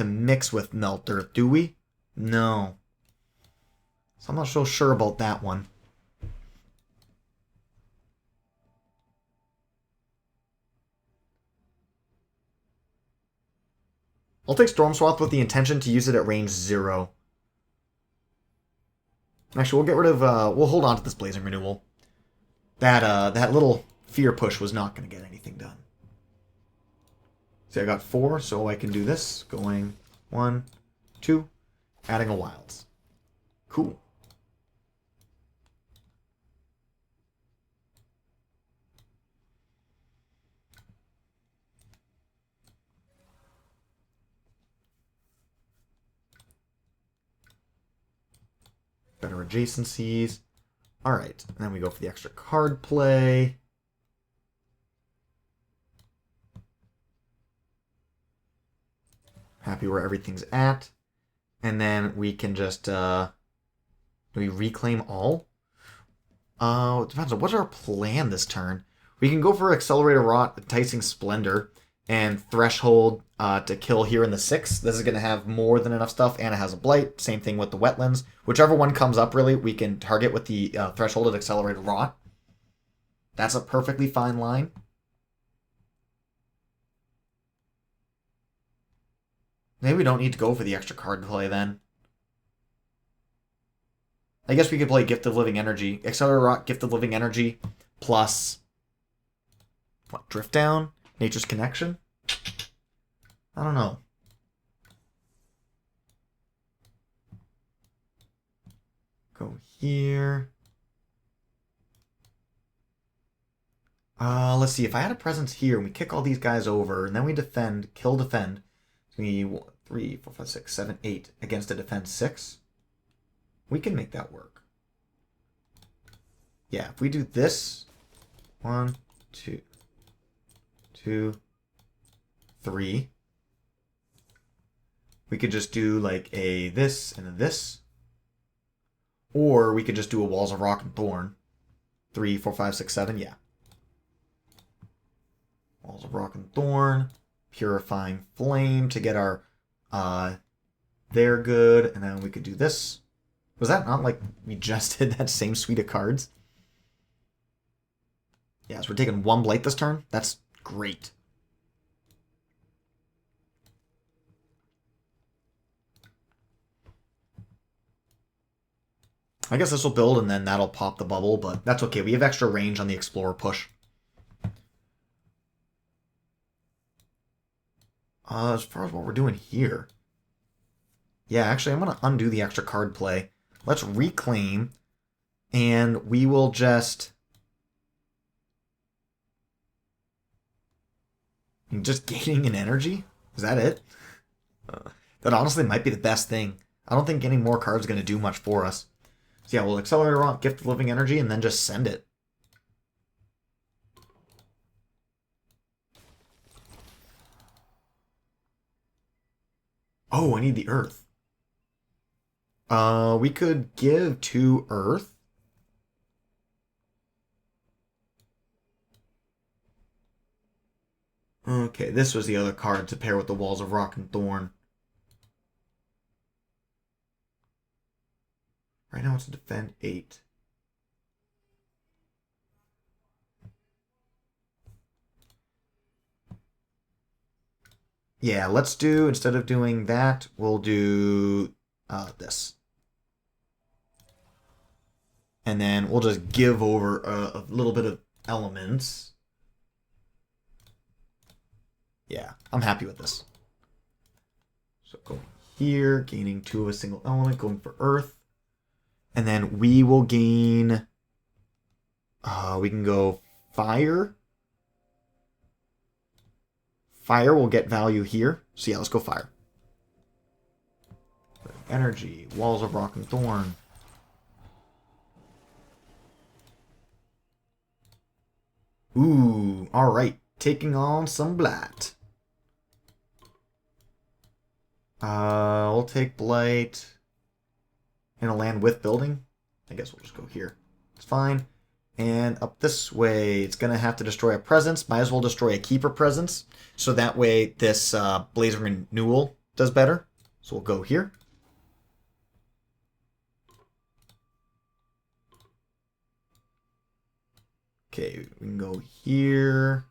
mix with Melt Earth, do we? No. So I'm not so sure about that one. I'll take Storm Swath with the intention to use it at range 0. Actually, we'll get rid of... we'll hold on to this Blazing Renewal. That little fear push was not going to get anything done. See, I got 4, so I can do this. Going 1, 2, adding a Wilds. Cool. Better adjacencies. Alright, and then we go for the extra card play. Happy where everything's at. And then we can just, do we reclaim all? It depends on what's our plan this turn. We can go for Accelerator Rot, Enticing Splendor, and Threshold to kill here in the 6. This is going to have more than enough stuff, and it has a Blight. Same thing with the Wetlands. Whichever one comes up, really, we can target with the Threshold and Accelerated Rot. That's a perfectly fine line. Maybe we don't need to go for the extra card play then. I guess we could play Gift of Living Energy. Accelerator Rot, Gift of Living Energy, plus... what, Drift Down? Nature's Connection? I don't know. Go here. Let's see. If I had a presence here and we kick all these guys over and then we defend, kill defend. So we 3, 4, 5, 6, 7, 8 against a defense 6. We can make that work. Yeah, if we do this, 1, 2, 2, 3. We could just do like a this and a this. Or we could just do a Walls of Rock and Thorn. 3, 4, 5, 6, 7, yeah. Walls of Rock and Thorn. Purifying Flame to get our they're good. And then we could do this. Was that not like we just did that same suite of cards? Yeah, so we're taking 1 Blight this turn. That's great. I guess this will build and then that'll pop the bubble, but that's okay. We have extra range on the Explorer push. As far as what we're doing here. Yeah, actually, I'm going to undo the extra card play. Let's reclaim, and we will just... just gaining an energy? Is that it? That honestly might be the best thing. I don't think getting more cards is going to do much for us. So yeah, we'll Accelerator on Gift of Living Energy, and then just send it. Oh, I need the earth. We could give 2 earth. Okay, this was the other card to pair with the Walls of Rock and Thorn. Right now it's to defend 8. Yeah, let's do, instead of doing that, we'll do this. And then we'll just give over a little bit of elements. Yeah, I'm happy with this. So going here, gaining 2 of a single element, going for earth. And then we will gain... we can go fire. Fire will get value here. So yeah, let's go fire. Energy, Walls of Rock and Thorn. Ooh, alright. Taking on some Blight. We'll take Blight in a land with building. I guess we'll just go here. It's fine. And up this way, it's going to have to destroy a presence. Might as well destroy a keeper presence. So that way this Blazing Renewal does better. So we'll go here. Okay, we can go here.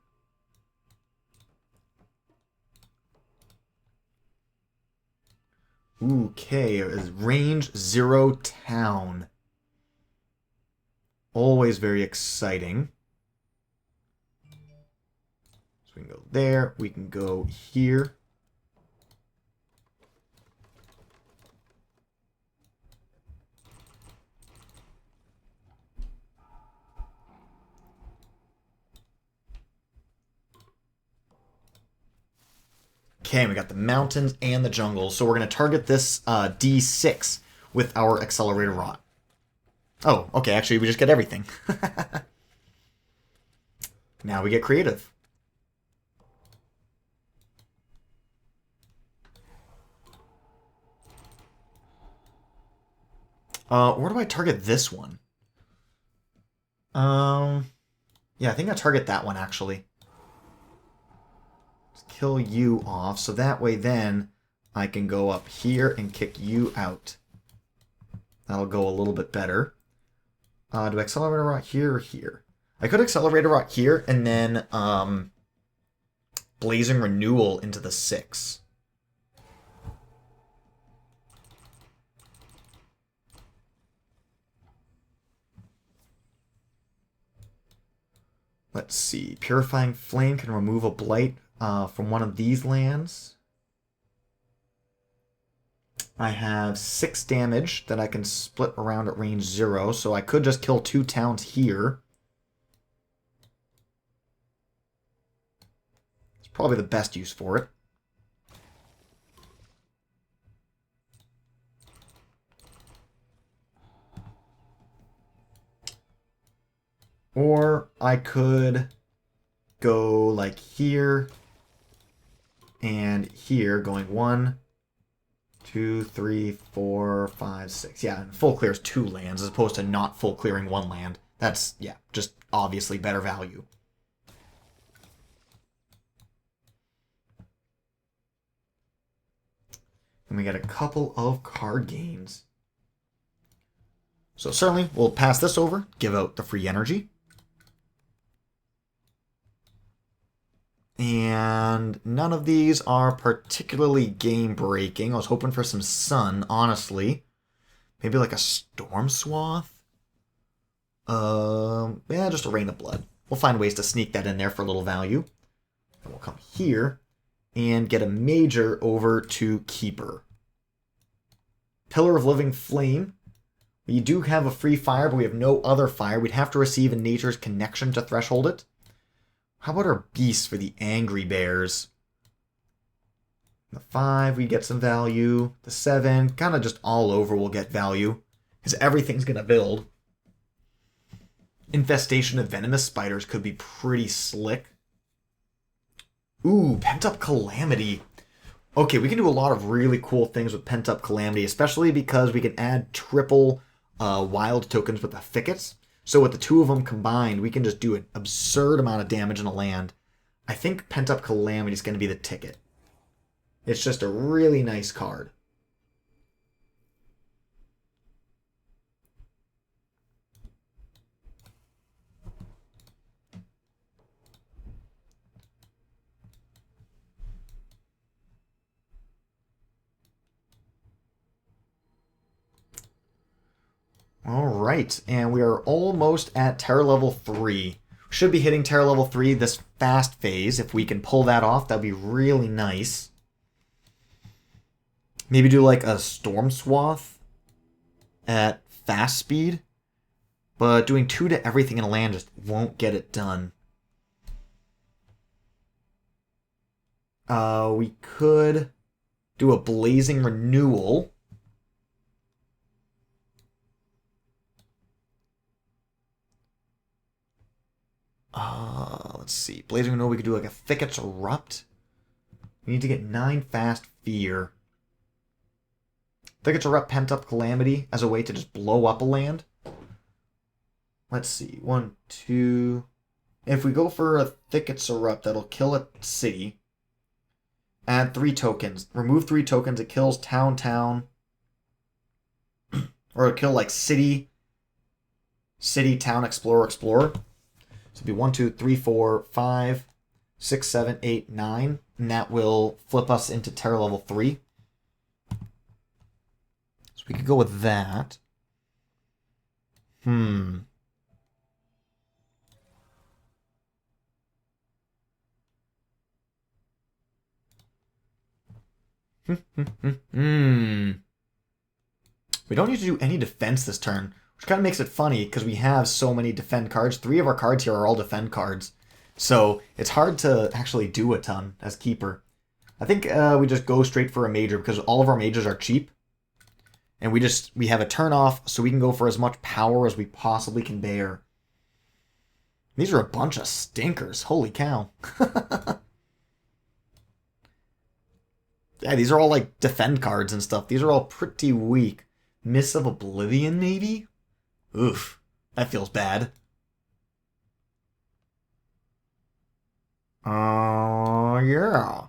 Okay, is range 0 town. Always very exciting. So we can go there. We can go here. Okay, we got the mountains and the jungle. So we're going to target this D6 with our Accelerator Rot. Oh, okay, actually we just get everything. Now we get creative. Where do I target this one? Yeah, I think I target that one actually. Kill you off, so that way then I can go up here and kick you out. That'll go a little bit better. Do I accelerate a rot here or here? I could accelerate a rot here and then Blazing Renewal into the 6. Let's see. Purifying Flame can remove a blight from one of these lands. I have 6 damage that I can split around at range 0, so I could just kill 2 towns here. It's probably the best use for it. Or I could go like here and here, going 1, 2, 3, 4, 5, 6. Yeah, and full clears 2 lands as opposed to not full clearing 1 land. That's, yeah, just obviously better value. And we get a couple of card gains. So certainly we'll pass this over, give out the free energy. And none of these are particularly game-breaking. I was hoping for some sun, honestly. Maybe like a Storm Swath? Yeah, just a Rain of Blood. We'll find ways to sneak that in there for a little value. And we'll come here and get a major over to Keeper. Pillar of Living Flame. We do have a free fire, but we have no other fire. We'd have to receive a Nature's Connection to threshold it. How about our beasts for the Angry Bears? The 5, we get some value. The 7, kind of just all over we'll get value. Because everything's going to build. Infestation of Venomous Spiders could be pretty slick. Ooh, Pent Up Calamity. Okay, we can do a lot of really cool things with Pent-Up Calamity, especially because we can add triple wild tokens with the thickets. So with the two of them combined, we can just do an absurd amount of damage in a land. I think Pent-Up Calamity is going to be the ticket. It's just a really nice card. All right, and we are almost at Terror level 3. Should be hitting Terror level 3 this fast phase. If we can pull that off, that'd be really nice. Maybe do like a Storm Swath at fast speed. But doing 2 to everything in a land just won't get it done. We could do a Blazing Renewal. Let's see. Blazing Renewal, we could do like a Thickets Erupt. We need to get 9 fast fear. Thickets Erupt Pent-Up Calamity as a way to just blow up a land. Let's see. 1, 2. If we go for a Thickets Erupt, that'll kill a city. Add 3 tokens. Remove 3 tokens. It kills town. Or it'll kill like city, town, explorer. So it'd be 1, 2, 3, 4, 5, 6, 7, 8, 9. And that will flip us into Terror level 3. So we could go with that. Hmm. We don't need to do any defense this turn, which kind of makes it funny because we have so many defend cards. 3 of our cards here are all defend cards. So it's hard to actually do a ton as keeper. I think we just go straight for a major because all of our majors are cheap. And we have a turn off so we can go for as much power as we possibly can bear. These are a bunch of stinkers. Holy cow. Yeah, these are all like defend cards and stuff. These are all pretty weak. Miss of Oblivion, maybe? Oof. That feels bad. Oh, yeah.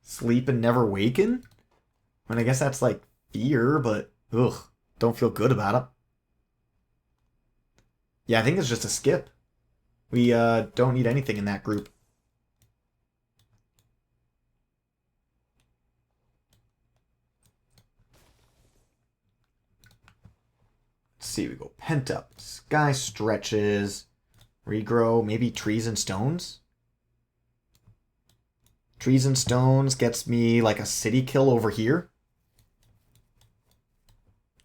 Sleep and Never Waken? I mean, I guess that's like fear, but ugh. Don't feel good about it. Yeah, I think it's just a skip. We don't need anything in that group. Let's see, we go Pent Up, Sky Stretches, Regrow, maybe Trees and Stones? Trees and Stones gets me like a city kill over here.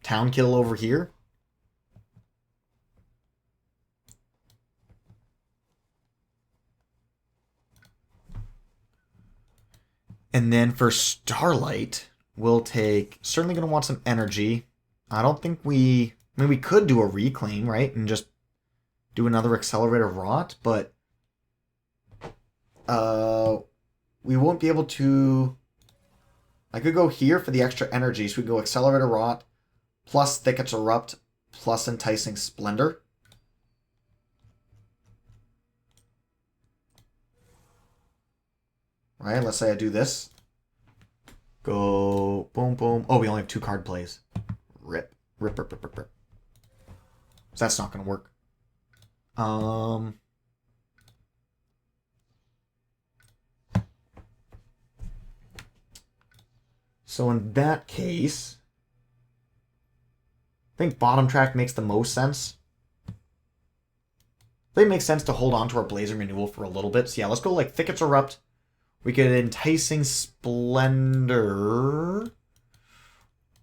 Town kill over here. And then for Starlight, we'll take... Certainly going to want some energy. I don't think we... I mean, we could do a Reclaim, right? And just do another Accelerator Rot, but... we won't be able to... I could go here for the extra energy, so we go Accelerator Rot, plus Thickets Erupt, plus Enticing Splendor. Right, let's say I do this. Go boom, boom. Oh, we only have 2 card plays. Rip. Rip. So that's not going to work. So in that case, I think bottom track makes the most sense. I think it makes sense to hold on to our Blazing Renewal for a little bit. So yeah, let's go like Thickets Erupt. We get Enticing Splendor.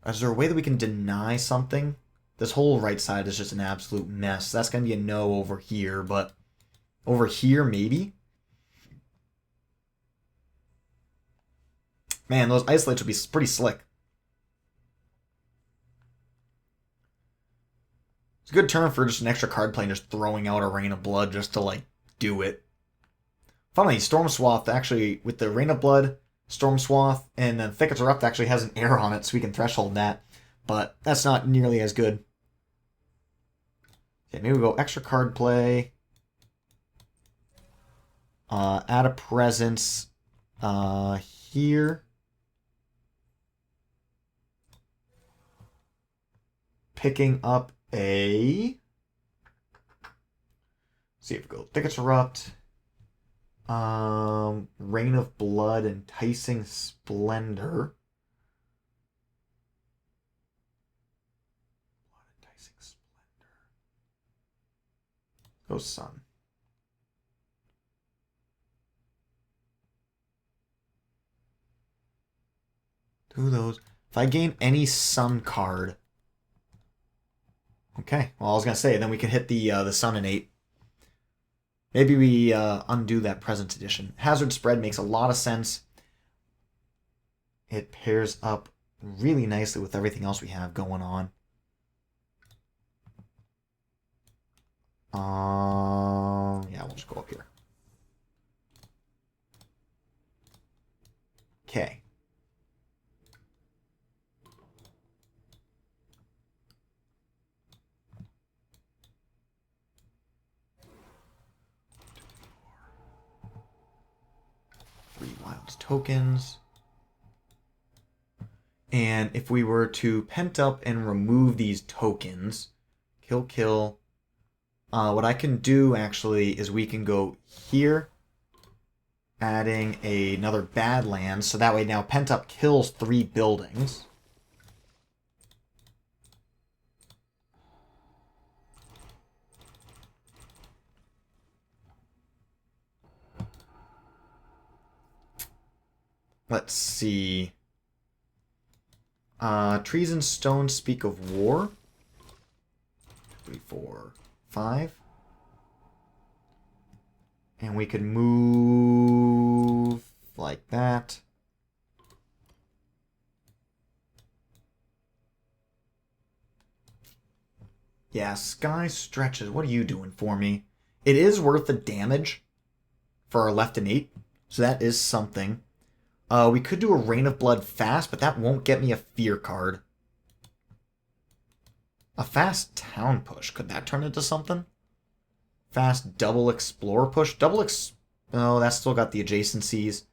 Is there a way that we can deny something? This whole right side is just an absolute mess. That's going to be a no over here, but over here, maybe? Man, those isolates would be pretty slick. It's a good turn for just an extra card play and just throwing out a Rain of Blood just to, like, do it. Funnily, Storm Swath actually, with the Rain of Blood, Storm Swath, and then Thickets Erupt actually has an error on it, so we can threshold that. But that's not nearly as good. Okay, maybe we'll go extra card play. Add a presence here. Picking up a... see if we go Thickets Erupt. Rain of Blood, Enticing Splendor. Enticing Splendor. Go Sun. Do those. If I gain any Sun card. Okay, well, I was gonna say, then we can hit the Sun innate. Maybe we undo that Presence Edition. Hazard Spread makes a lot of sense. It pairs up really nicely with everything else we have going on. Yeah, we'll just go up here. Okay. Wild tokens. And if we were to pent up and remove these tokens, kill, what I can do actually is we can go here, adding another Badlands, so that way now pent up kills 3 buildings. Let's see. Trees and stones speak of war. 3, 4, 5. And we could move like that. Yeah, Sky Stretches. What are you doing for me? It is worth the damage for our left innate, so that is something. We could do a Rain of Blood fast, but that won't get me a fear card. A fast town push. Could that turn into something? Fast double explore push. Oh, that's still got the adjacencies.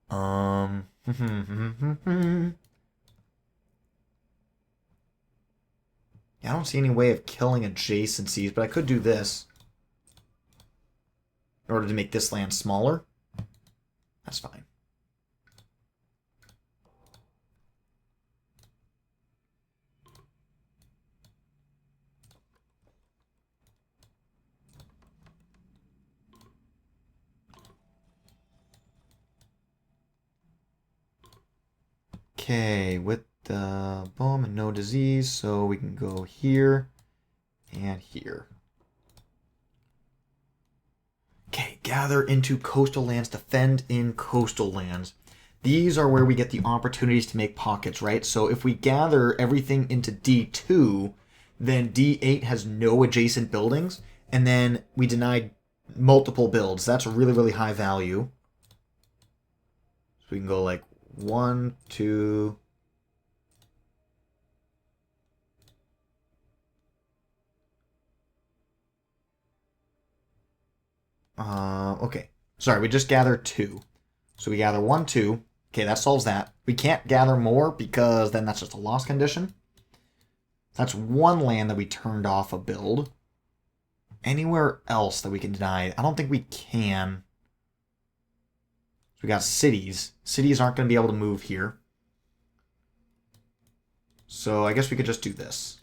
Yeah, I don't see any way of killing adjacencies, but I could do this. In order to make this land smaller. That's fine. Okay, with the boom and no disease, so we can go here and here. Okay, gather into coastal lands, defend in coastal lands. These are where we get the opportunities to make pockets, right? So if we gather everything into D2, then D8 has no adjacent buildings, and then we deny multiple builds. That's really, really high value. So we can go like 1, 2. Okay. Sorry, we just gathered 2. So we gather 1, 2. Okay, that solves that. We can't gather more because then that's just a loss condition. That's 1 land that we turned off a build. Anywhere else that we can deny? I don't think we can. So we got cities. Cities aren't going to be able to move here. So I guess we could just do this.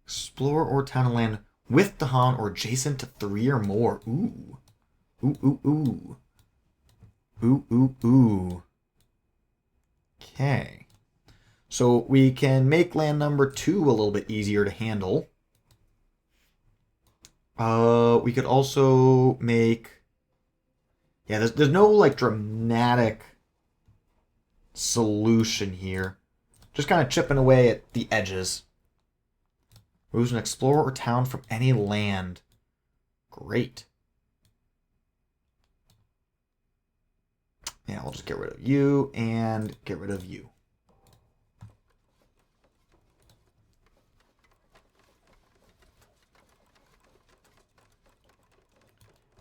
Explore or town and land with Dahan or adjacent to 3 or more. Ooh. Ooh, ooh, ooh. Ooh, ooh, ooh. Okay. So we can make land number 2 a little bit easier to handle. We could also make... yeah, there's no, like, dramatic solution here. Just kind of chipping away at the edges. Moves an explorer or town from any land. Great. Yeah, we'll just get rid of you and get rid of you.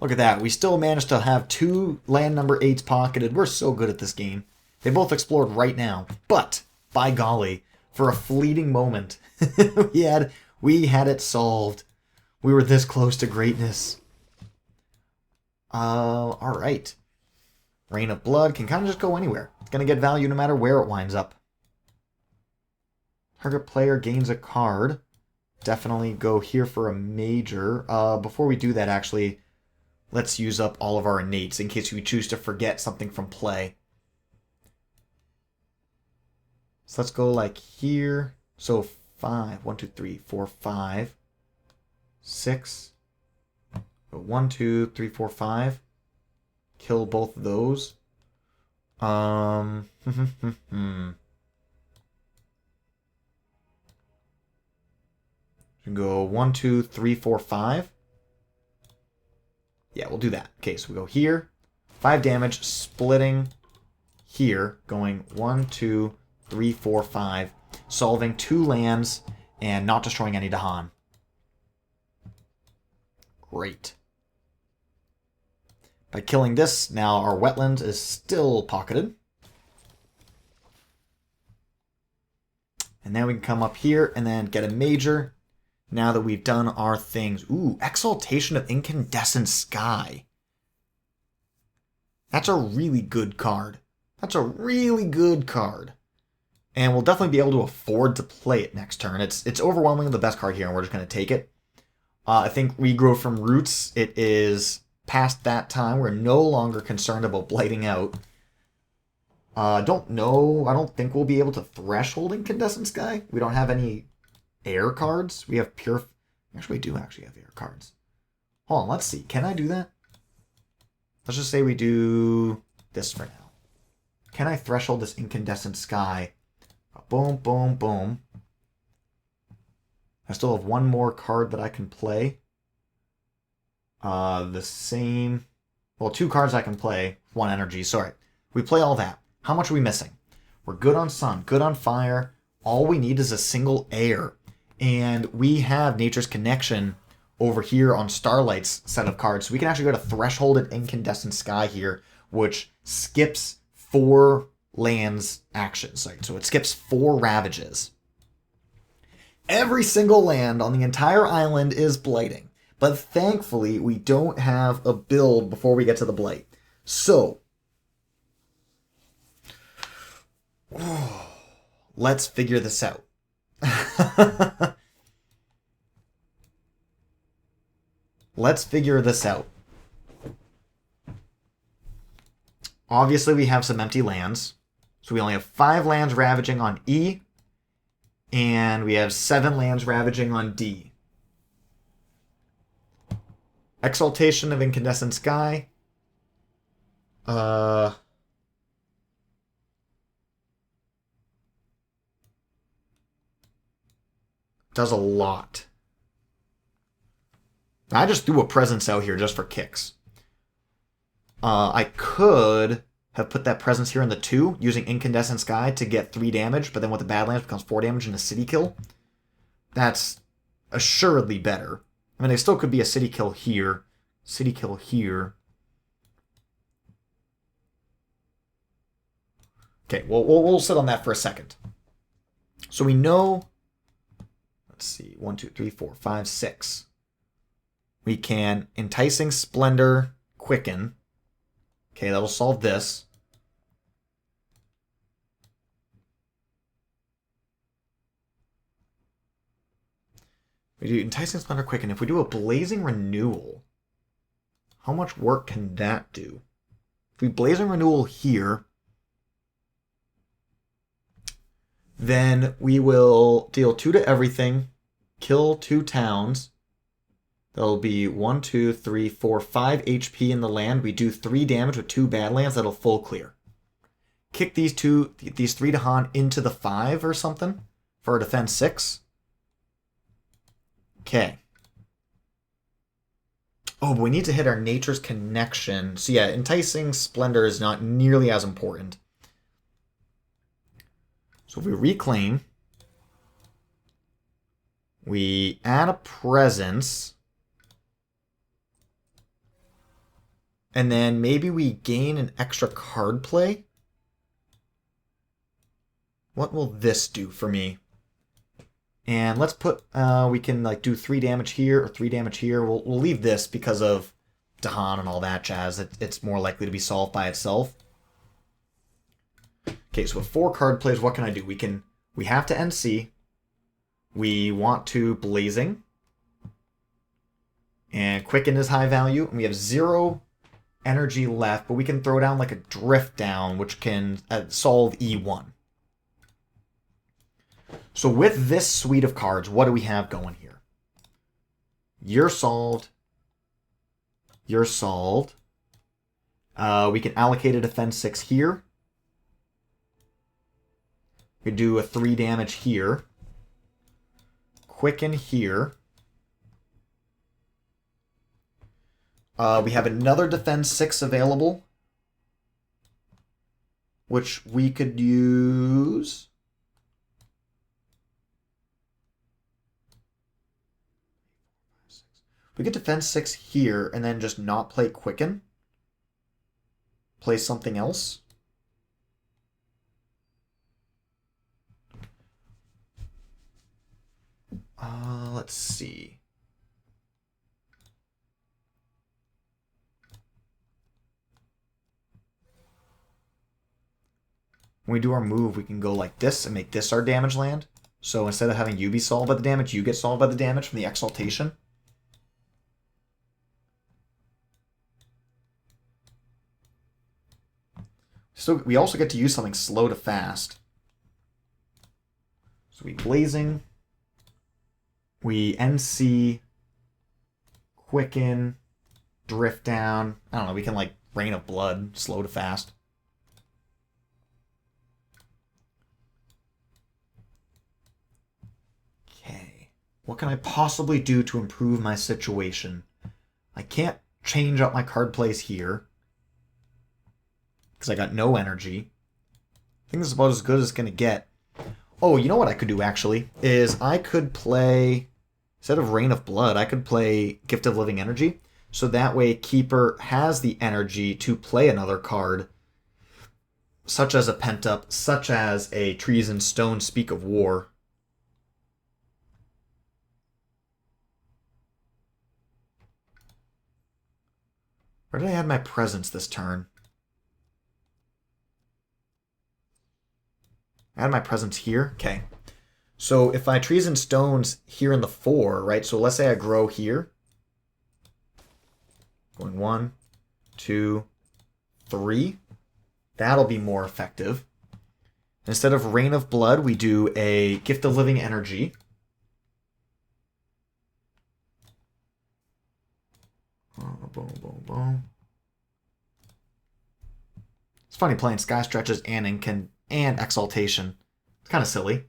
Look at that. We still managed to have 2 land number 8s pocketed. We're so good at this game. They both explored right now. But, by golly, for a fleeting moment, we had it solved. We were this close to greatness. Alright. Rain of Blood can kind of just go anywhere. It's going to get value no matter where it winds up. Target player gains a card. Definitely go here for a major. Before we do that, actually, let's use up all of our innates in case we choose to forget something from play. So let's go like here. So 5. 1, 2, 3, 4, 5. 6. 1, 2, 3, 4, 5. Kill both of those. Go 1, 2, 3, 4, 5. Yeah, we'll do that. Okay, so we go here. 5 damage, splitting here. Going 1, 2, 3, 4, 5. Solving 2 lands and not destroying any Dahan. Great. By killing this, now our wetland is still pocketed. And then we can come up here and then get a major. Now that we've done our things. Ooh, Exaltation of Incandescent Sky. That's a really good card. That's a really good card. And we'll definitely be able to afford to play it next turn. It's overwhelmingly the best card here, and we're just going to take it. I think Regrow from Roots, it is past that time. We're no longer concerned about blighting out. Don't know. I don't think we'll be able to Threshold Incandescent Sky. We don't have any air cards. We have pure... Actually, we do actually have air cards. Hold on, let's see. Can I do that? Let's just say we do this for now. Can I Threshold this Incandescent Sky? Boom, boom, boom. I still have one more card that I can play. The same... Well, 2 cards I can play. 1 energy, sorry. We play all that. How much are we missing? We're good on Sun, good on Fire. All we need is a single air. And we have Nature's Connection over here on Starlight's set of cards. So we can actually go to Thresholded Incandescent Sky here, which skips 4 lands actions. So it skips 4 Ravages. Every single land on the entire island is blighting. But thankfully, we don't have a build before we get to the blight. So, let's figure this out. Let's figure this out. Obviously, we have some empty lands. So we only have 5 lands ravaging on E. And we have 7 lands ravaging on D. Exaltation of Incandescent Sky. Does a lot. I just threw a presence out here just for kicks. I could have put that presence here in the 2, using Incandescent Sky to get 3 damage, but then with the Badlands it becomes 4 damage and a city kill. That's assuredly better. I mean, it still could be a city kill here. City kill here. Okay, we'll sit on that for a second. So we know... Let's see. 1, 2, 3, 4, 5, 6. We can Enticing Splendor, Quicken. Okay, that'll solve this. We do Enticing Splendor, Quicken. If we do a Blazing Renewal, how much work can that do? If we Blazing Renewal here, then we will deal 2 to everything, kill 2 towns. That'll be 1, 2, 3, 4, 5 HP in the land. We do 3 damage with 2 Badlands. That'll full clear. Kick these 3 Dahan into the 5 or something for a defense 6. Okay. Oh, but we need to hit our Nature's Connection. So yeah, Enticing Splendor is not nearly as important. So if we reclaim, we add a presence, and then maybe we gain an extra card play. What will this do for me? And let's put, we can like do 3 damage here or 3 damage here. We'll leave this because of Dahan and all that jazz. It's more likely to be solved by itself. Okay, so with 4 card plays, what can I do? We have to NC. We want to Blazing. And Quicken is high value. And we have 0 energy left, but we can throw down like a Drift Down, which can solve E1. So with this suite of cards, what do we have going here? You're solved. You're solved. We can allocate a defense 6 here. We do a 3 damage here. Quicken here. We have another defense 6 available, which we could use. We get defense 6 here and then just not play Quicken. Play something else. Let's see. When we do our move, we can go like this and make this our damage land. So instead of having you be solved by the damage, you get solved by the damage from the Exaltation. So we also get to use something slow to fast. So we Blazing. We NC, Quicken, Drift Down. I don't know, we can like Rain of Blood, slow to fast. Okay. What can I possibly do to improve my situation? I can't change up my card plays here, because I got no energy. I think this is about as good as it's going to get. Oh, you know what I could do, actually? Is I could play, instead of Rain of Blood, I could play Gift of Living Energy. So that way Keeper has the energy to play another card, such as a Pent-Up, such as a Trees and Stone Speak of War. Where did I add my presence this turn? Add my presence here. Okay. So if I Trees and Stones here in the 4, right? So let's say I grow here. Going 1, 2, 3. That'll be more effective. Instead of Rain of Blood, we do a Gift of Living Energy. Boom, boom, boom. It's funny playing Sky Stretches and Exaltation. It's kind of silly.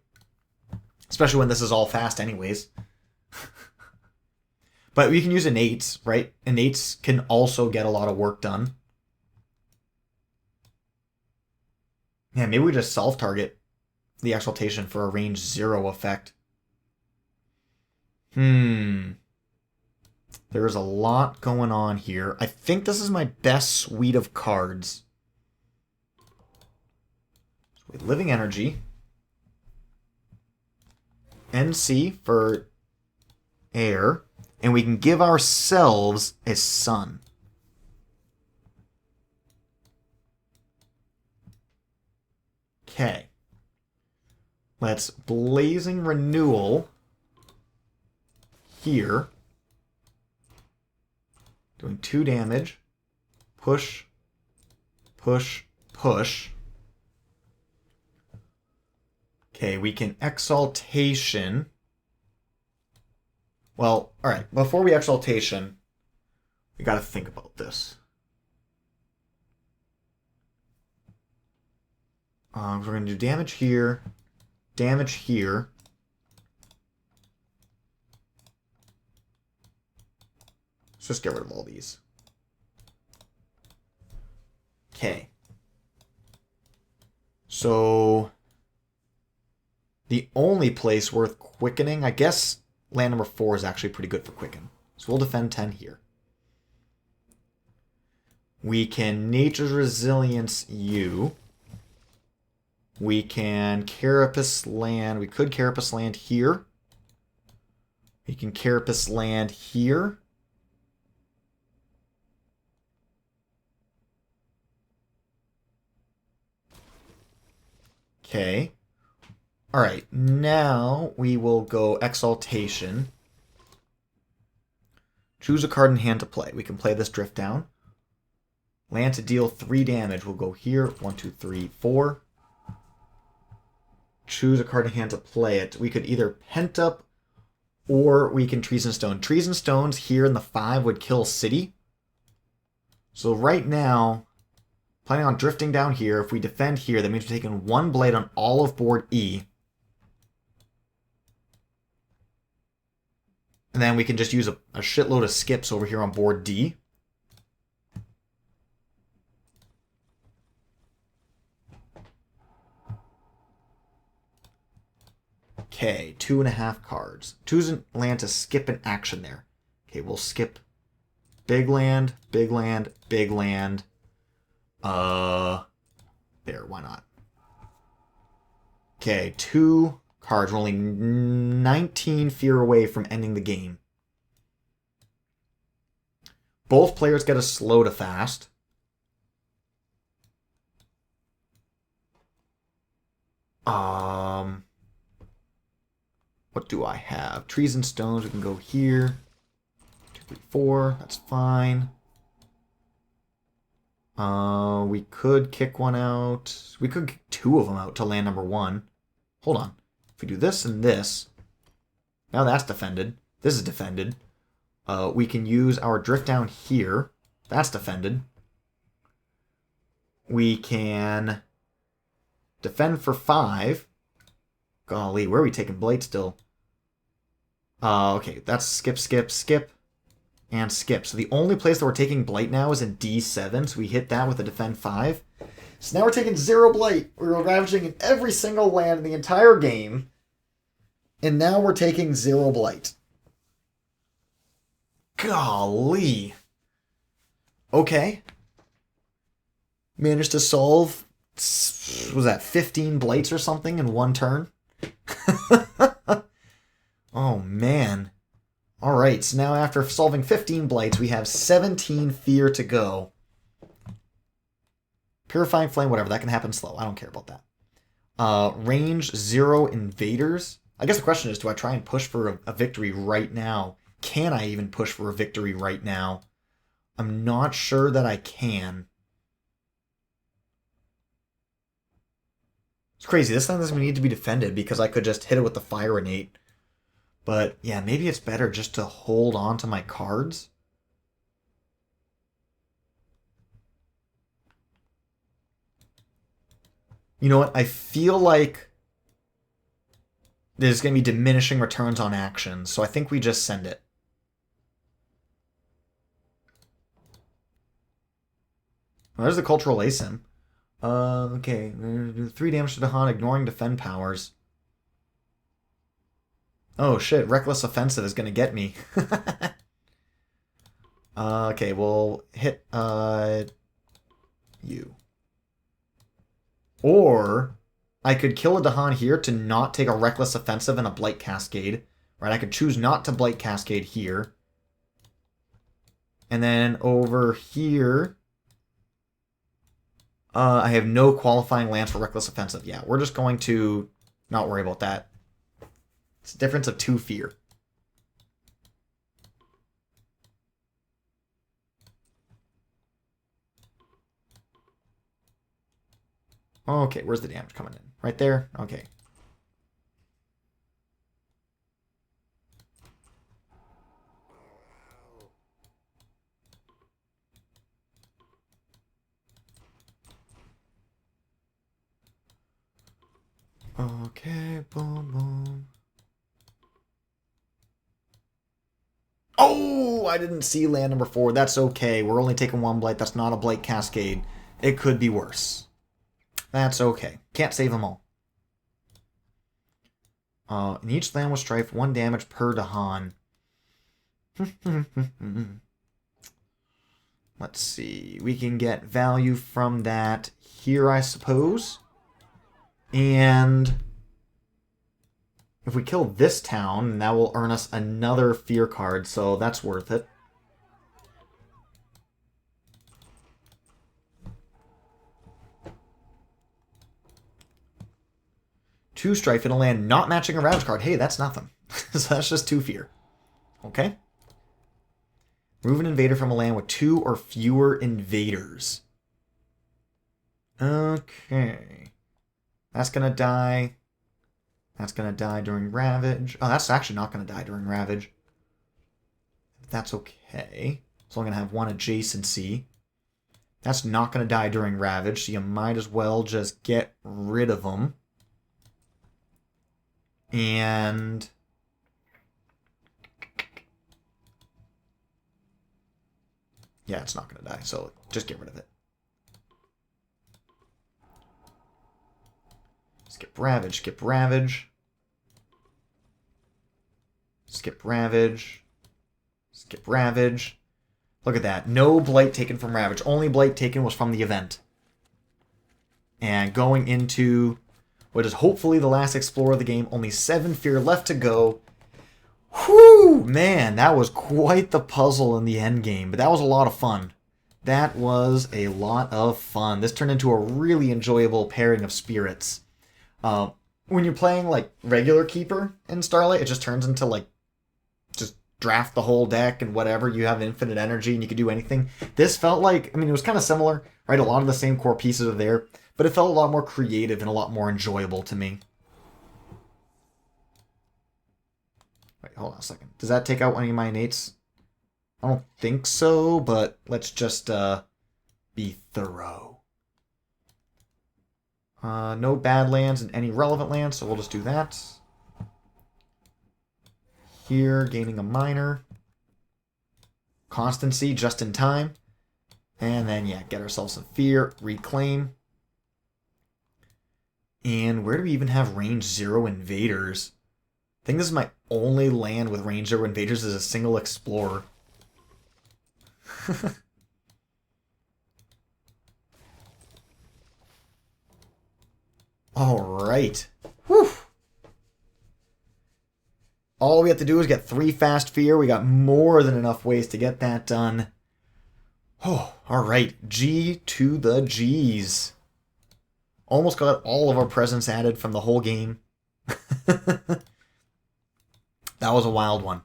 Especially when this is all fast anyways. But we can use Innates, right? Innates can also get a lot of work done. Yeah, maybe we just self-target the Exaltation for a range 0 effect. There's a lot going on here. I think this is my best suite of cards. With Living Energy. NC for air. And we can give ourselves a sun. Okay. Let's Blazing Renewal here. Doing 2 damage. Push, push, push. Okay, we can Exaltation. Well, alright, before we Exaltation, we gotta think about this. We're gonna do damage here, damage here. just get rid of all these. Okay. So the only place worth quickening, I guess land number 4 is actually pretty good for quicken. So we'll defend 10 here. We can Nature's Resilience you. We can Carapace land. We could Carapace land here. We can Carapace land here. Okay. Alright, now we will go Exaltation. Choose a card in hand to play. We can play this Drift Down. Land to deal 3 damage. We'll go here. 1, 2, 3, 4. Choose a card in hand to play it. We could either Pent Up or we can Trees and Stone. Trees and Stones here in the 5 would kill City. So right now, planning on drifting down here. If we defend here, that means we're taking 1 blade on all of board E. And then we can just use a shitload of skips over here on board D. Okay, 2.5 cards. Choose a land to skip an action there. Okay, we'll skip big land, big land, big land. There, why not? Okay, 2 cards. We're only 19 fear away from ending the game. Both players get a slow to fast. What do I have? Trees and Stones. We can go here. 2, 3, 4. That's fine. We could kick one out. We could kick 2 of them out to land number 1. Hold on. If we do this and this, now that's defended. This is defended. We can use our Drift Down here. That's defended. We can defend for 5. Golly, where are we taking Blade still? Okay, that's skip, skip, skip, and skip. So the only place that we're taking Blight now is in D7, so we hit that with a defend 5. So now we're taking 0 Blight. We were ravaging in every single land in the entire game, and now we're taking 0 Blight. Golly. Okay. Managed to solve, was that 15 Blights or something in 1 turn? Oh, man. Alright, so now after solving 15 Blights, we have 17 Fear to go. Purifying Flame, whatever, that can happen slow. I don't care about that. Range 0 Invaders. I guess the question is, do I try and push for a victory right now? Can I even push for a victory right now? I'm not sure that I can. It's crazy. This thing doesn't even need to be defended because I could just hit it with the Fire Innate. But yeah, maybe it's better just to hold on to my cards. You know what? I feel like there's going to be diminishing returns on actions, so I think we just send it. Well, there's the Cultural Asim. Okay. 3 damage to Dahan, ignoring defend powers. Oh shit, Reckless Offensive is gonna get me. Okay, we'll hit you. Or I could kill a Dahan here to not take a Reckless Offensive and a Blight Cascade. Right, I could choose not to Blight Cascade here. And then over here, I have no qualifying lands for Reckless Offensive. Yeah, we're just going to not worry about that. It's a difference of 2 fear. Okay, where's the damage coming in? Right there? Okay. Okay, boom, boom. Oh, I didn't see land number 4. That's okay. We're only taking 1 blight. That's not a blight cascade. It could be worse. That's okay. Can't save them all. And each land with strife, 1 damage per Dahan. Let's see. We can get value from that here, I suppose. And if we kill this town, that will earn us another fear card, so that's worth it. Two strife in a land not matching a Ravage card. Hey, that's nothing. So that's just 2 fear. Okay. Remove an invader from a land with 2 or fewer invaders. Okay. That's going to die. That's going to die during Ravage. Oh, that's actually not going to die during Ravage. That's okay. So I'm going to have 1 adjacency. That's not going to die during Ravage, so you might as well just get rid of them. And yeah, it's not going to die, so just get rid of it. Skip Ravage, skip Ravage. Skip Ravage. Skip Ravage. Look at that. No blight taken from Ravage. Only blight taken was from the event. And going into what is hopefully the last Explorer of the game. Only 7 fear left to go. Whew! Man, that was quite the puzzle in the end game. But that was a lot of fun. That was a lot of fun. This turned into a really enjoyable pairing of spirits. When you're playing like regular Keeper in Starlight, it just turns into like just draft the whole deck and whatever. You have infinite energy and you can do anything. This felt like, I mean, it was kind of similar, right? A lot of the same core pieces are there, but it felt a lot more creative and a lot more enjoyable to me. Wait, hold on a second. Does that take out any of my innates? I don't think so, but let's just be thorough. No bad lands and any relevant lands, so we'll just do that. Here, gaining a minor. Constancy, just in time. And then, yeah, get ourselves some fear. Reclaim. And where do we even have range 0 invaders? I think this is my only land with range 0 invaders as a single explorer. Alright. Whew. All we have to do is get 3 fast fear. We got more than enough ways to get that done. Oh, alright. G to the G's. Almost got all of our presents added from the whole game. That was a wild one.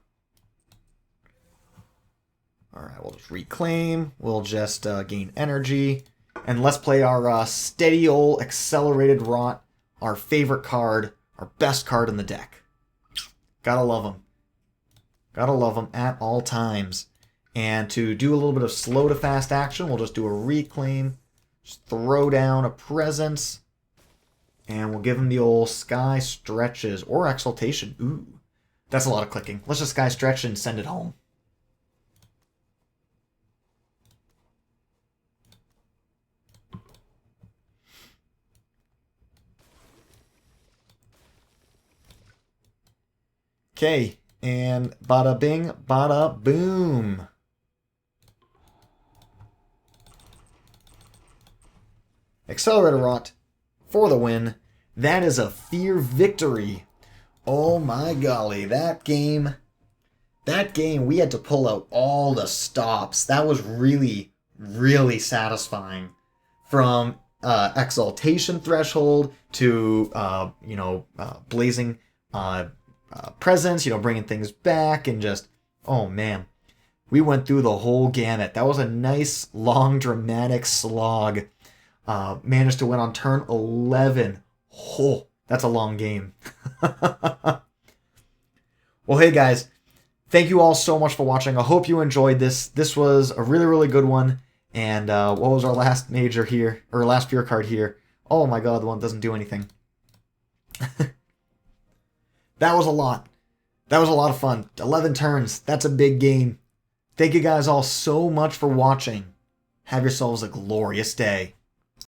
Alright, we'll just reclaim. We'll just gain energy. And let's play our steady old accelerated rot. Our favorite card. Our best card in the deck. Gotta love him. Gotta love him at all times. And to do a little bit of slow to fast action, we'll just do a reclaim. Just throw down a presence. And we'll give him the old Sky Stretches. Or Exaltation. Ooh. That's a lot of clicking. Let's just Sky Stretch and send it home. Okay, and bada bing, bada boom. Accelerator Rot for the win. That is a fear victory. Oh my golly, that game, we had to pull out all the stops. That was really, really satisfying. From Exaltation Threshold to, Blazing presence, bringing things back and just, oh man. We went through the whole gamut. That was a nice, long, dramatic slog. Managed to win on turn 11. Oh, that's a long game. Well, hey guys, thank you all so much for watching. I hope you enjoyed this. This was a really, really good one. And what was our last major here, or last fear card here? Oh my god, the one that doesn't do anything. That was a lot. That was a lot of fun. 11 turns. That's a big game. Thank you guys all so much for watching. Have yourselves a glorious day.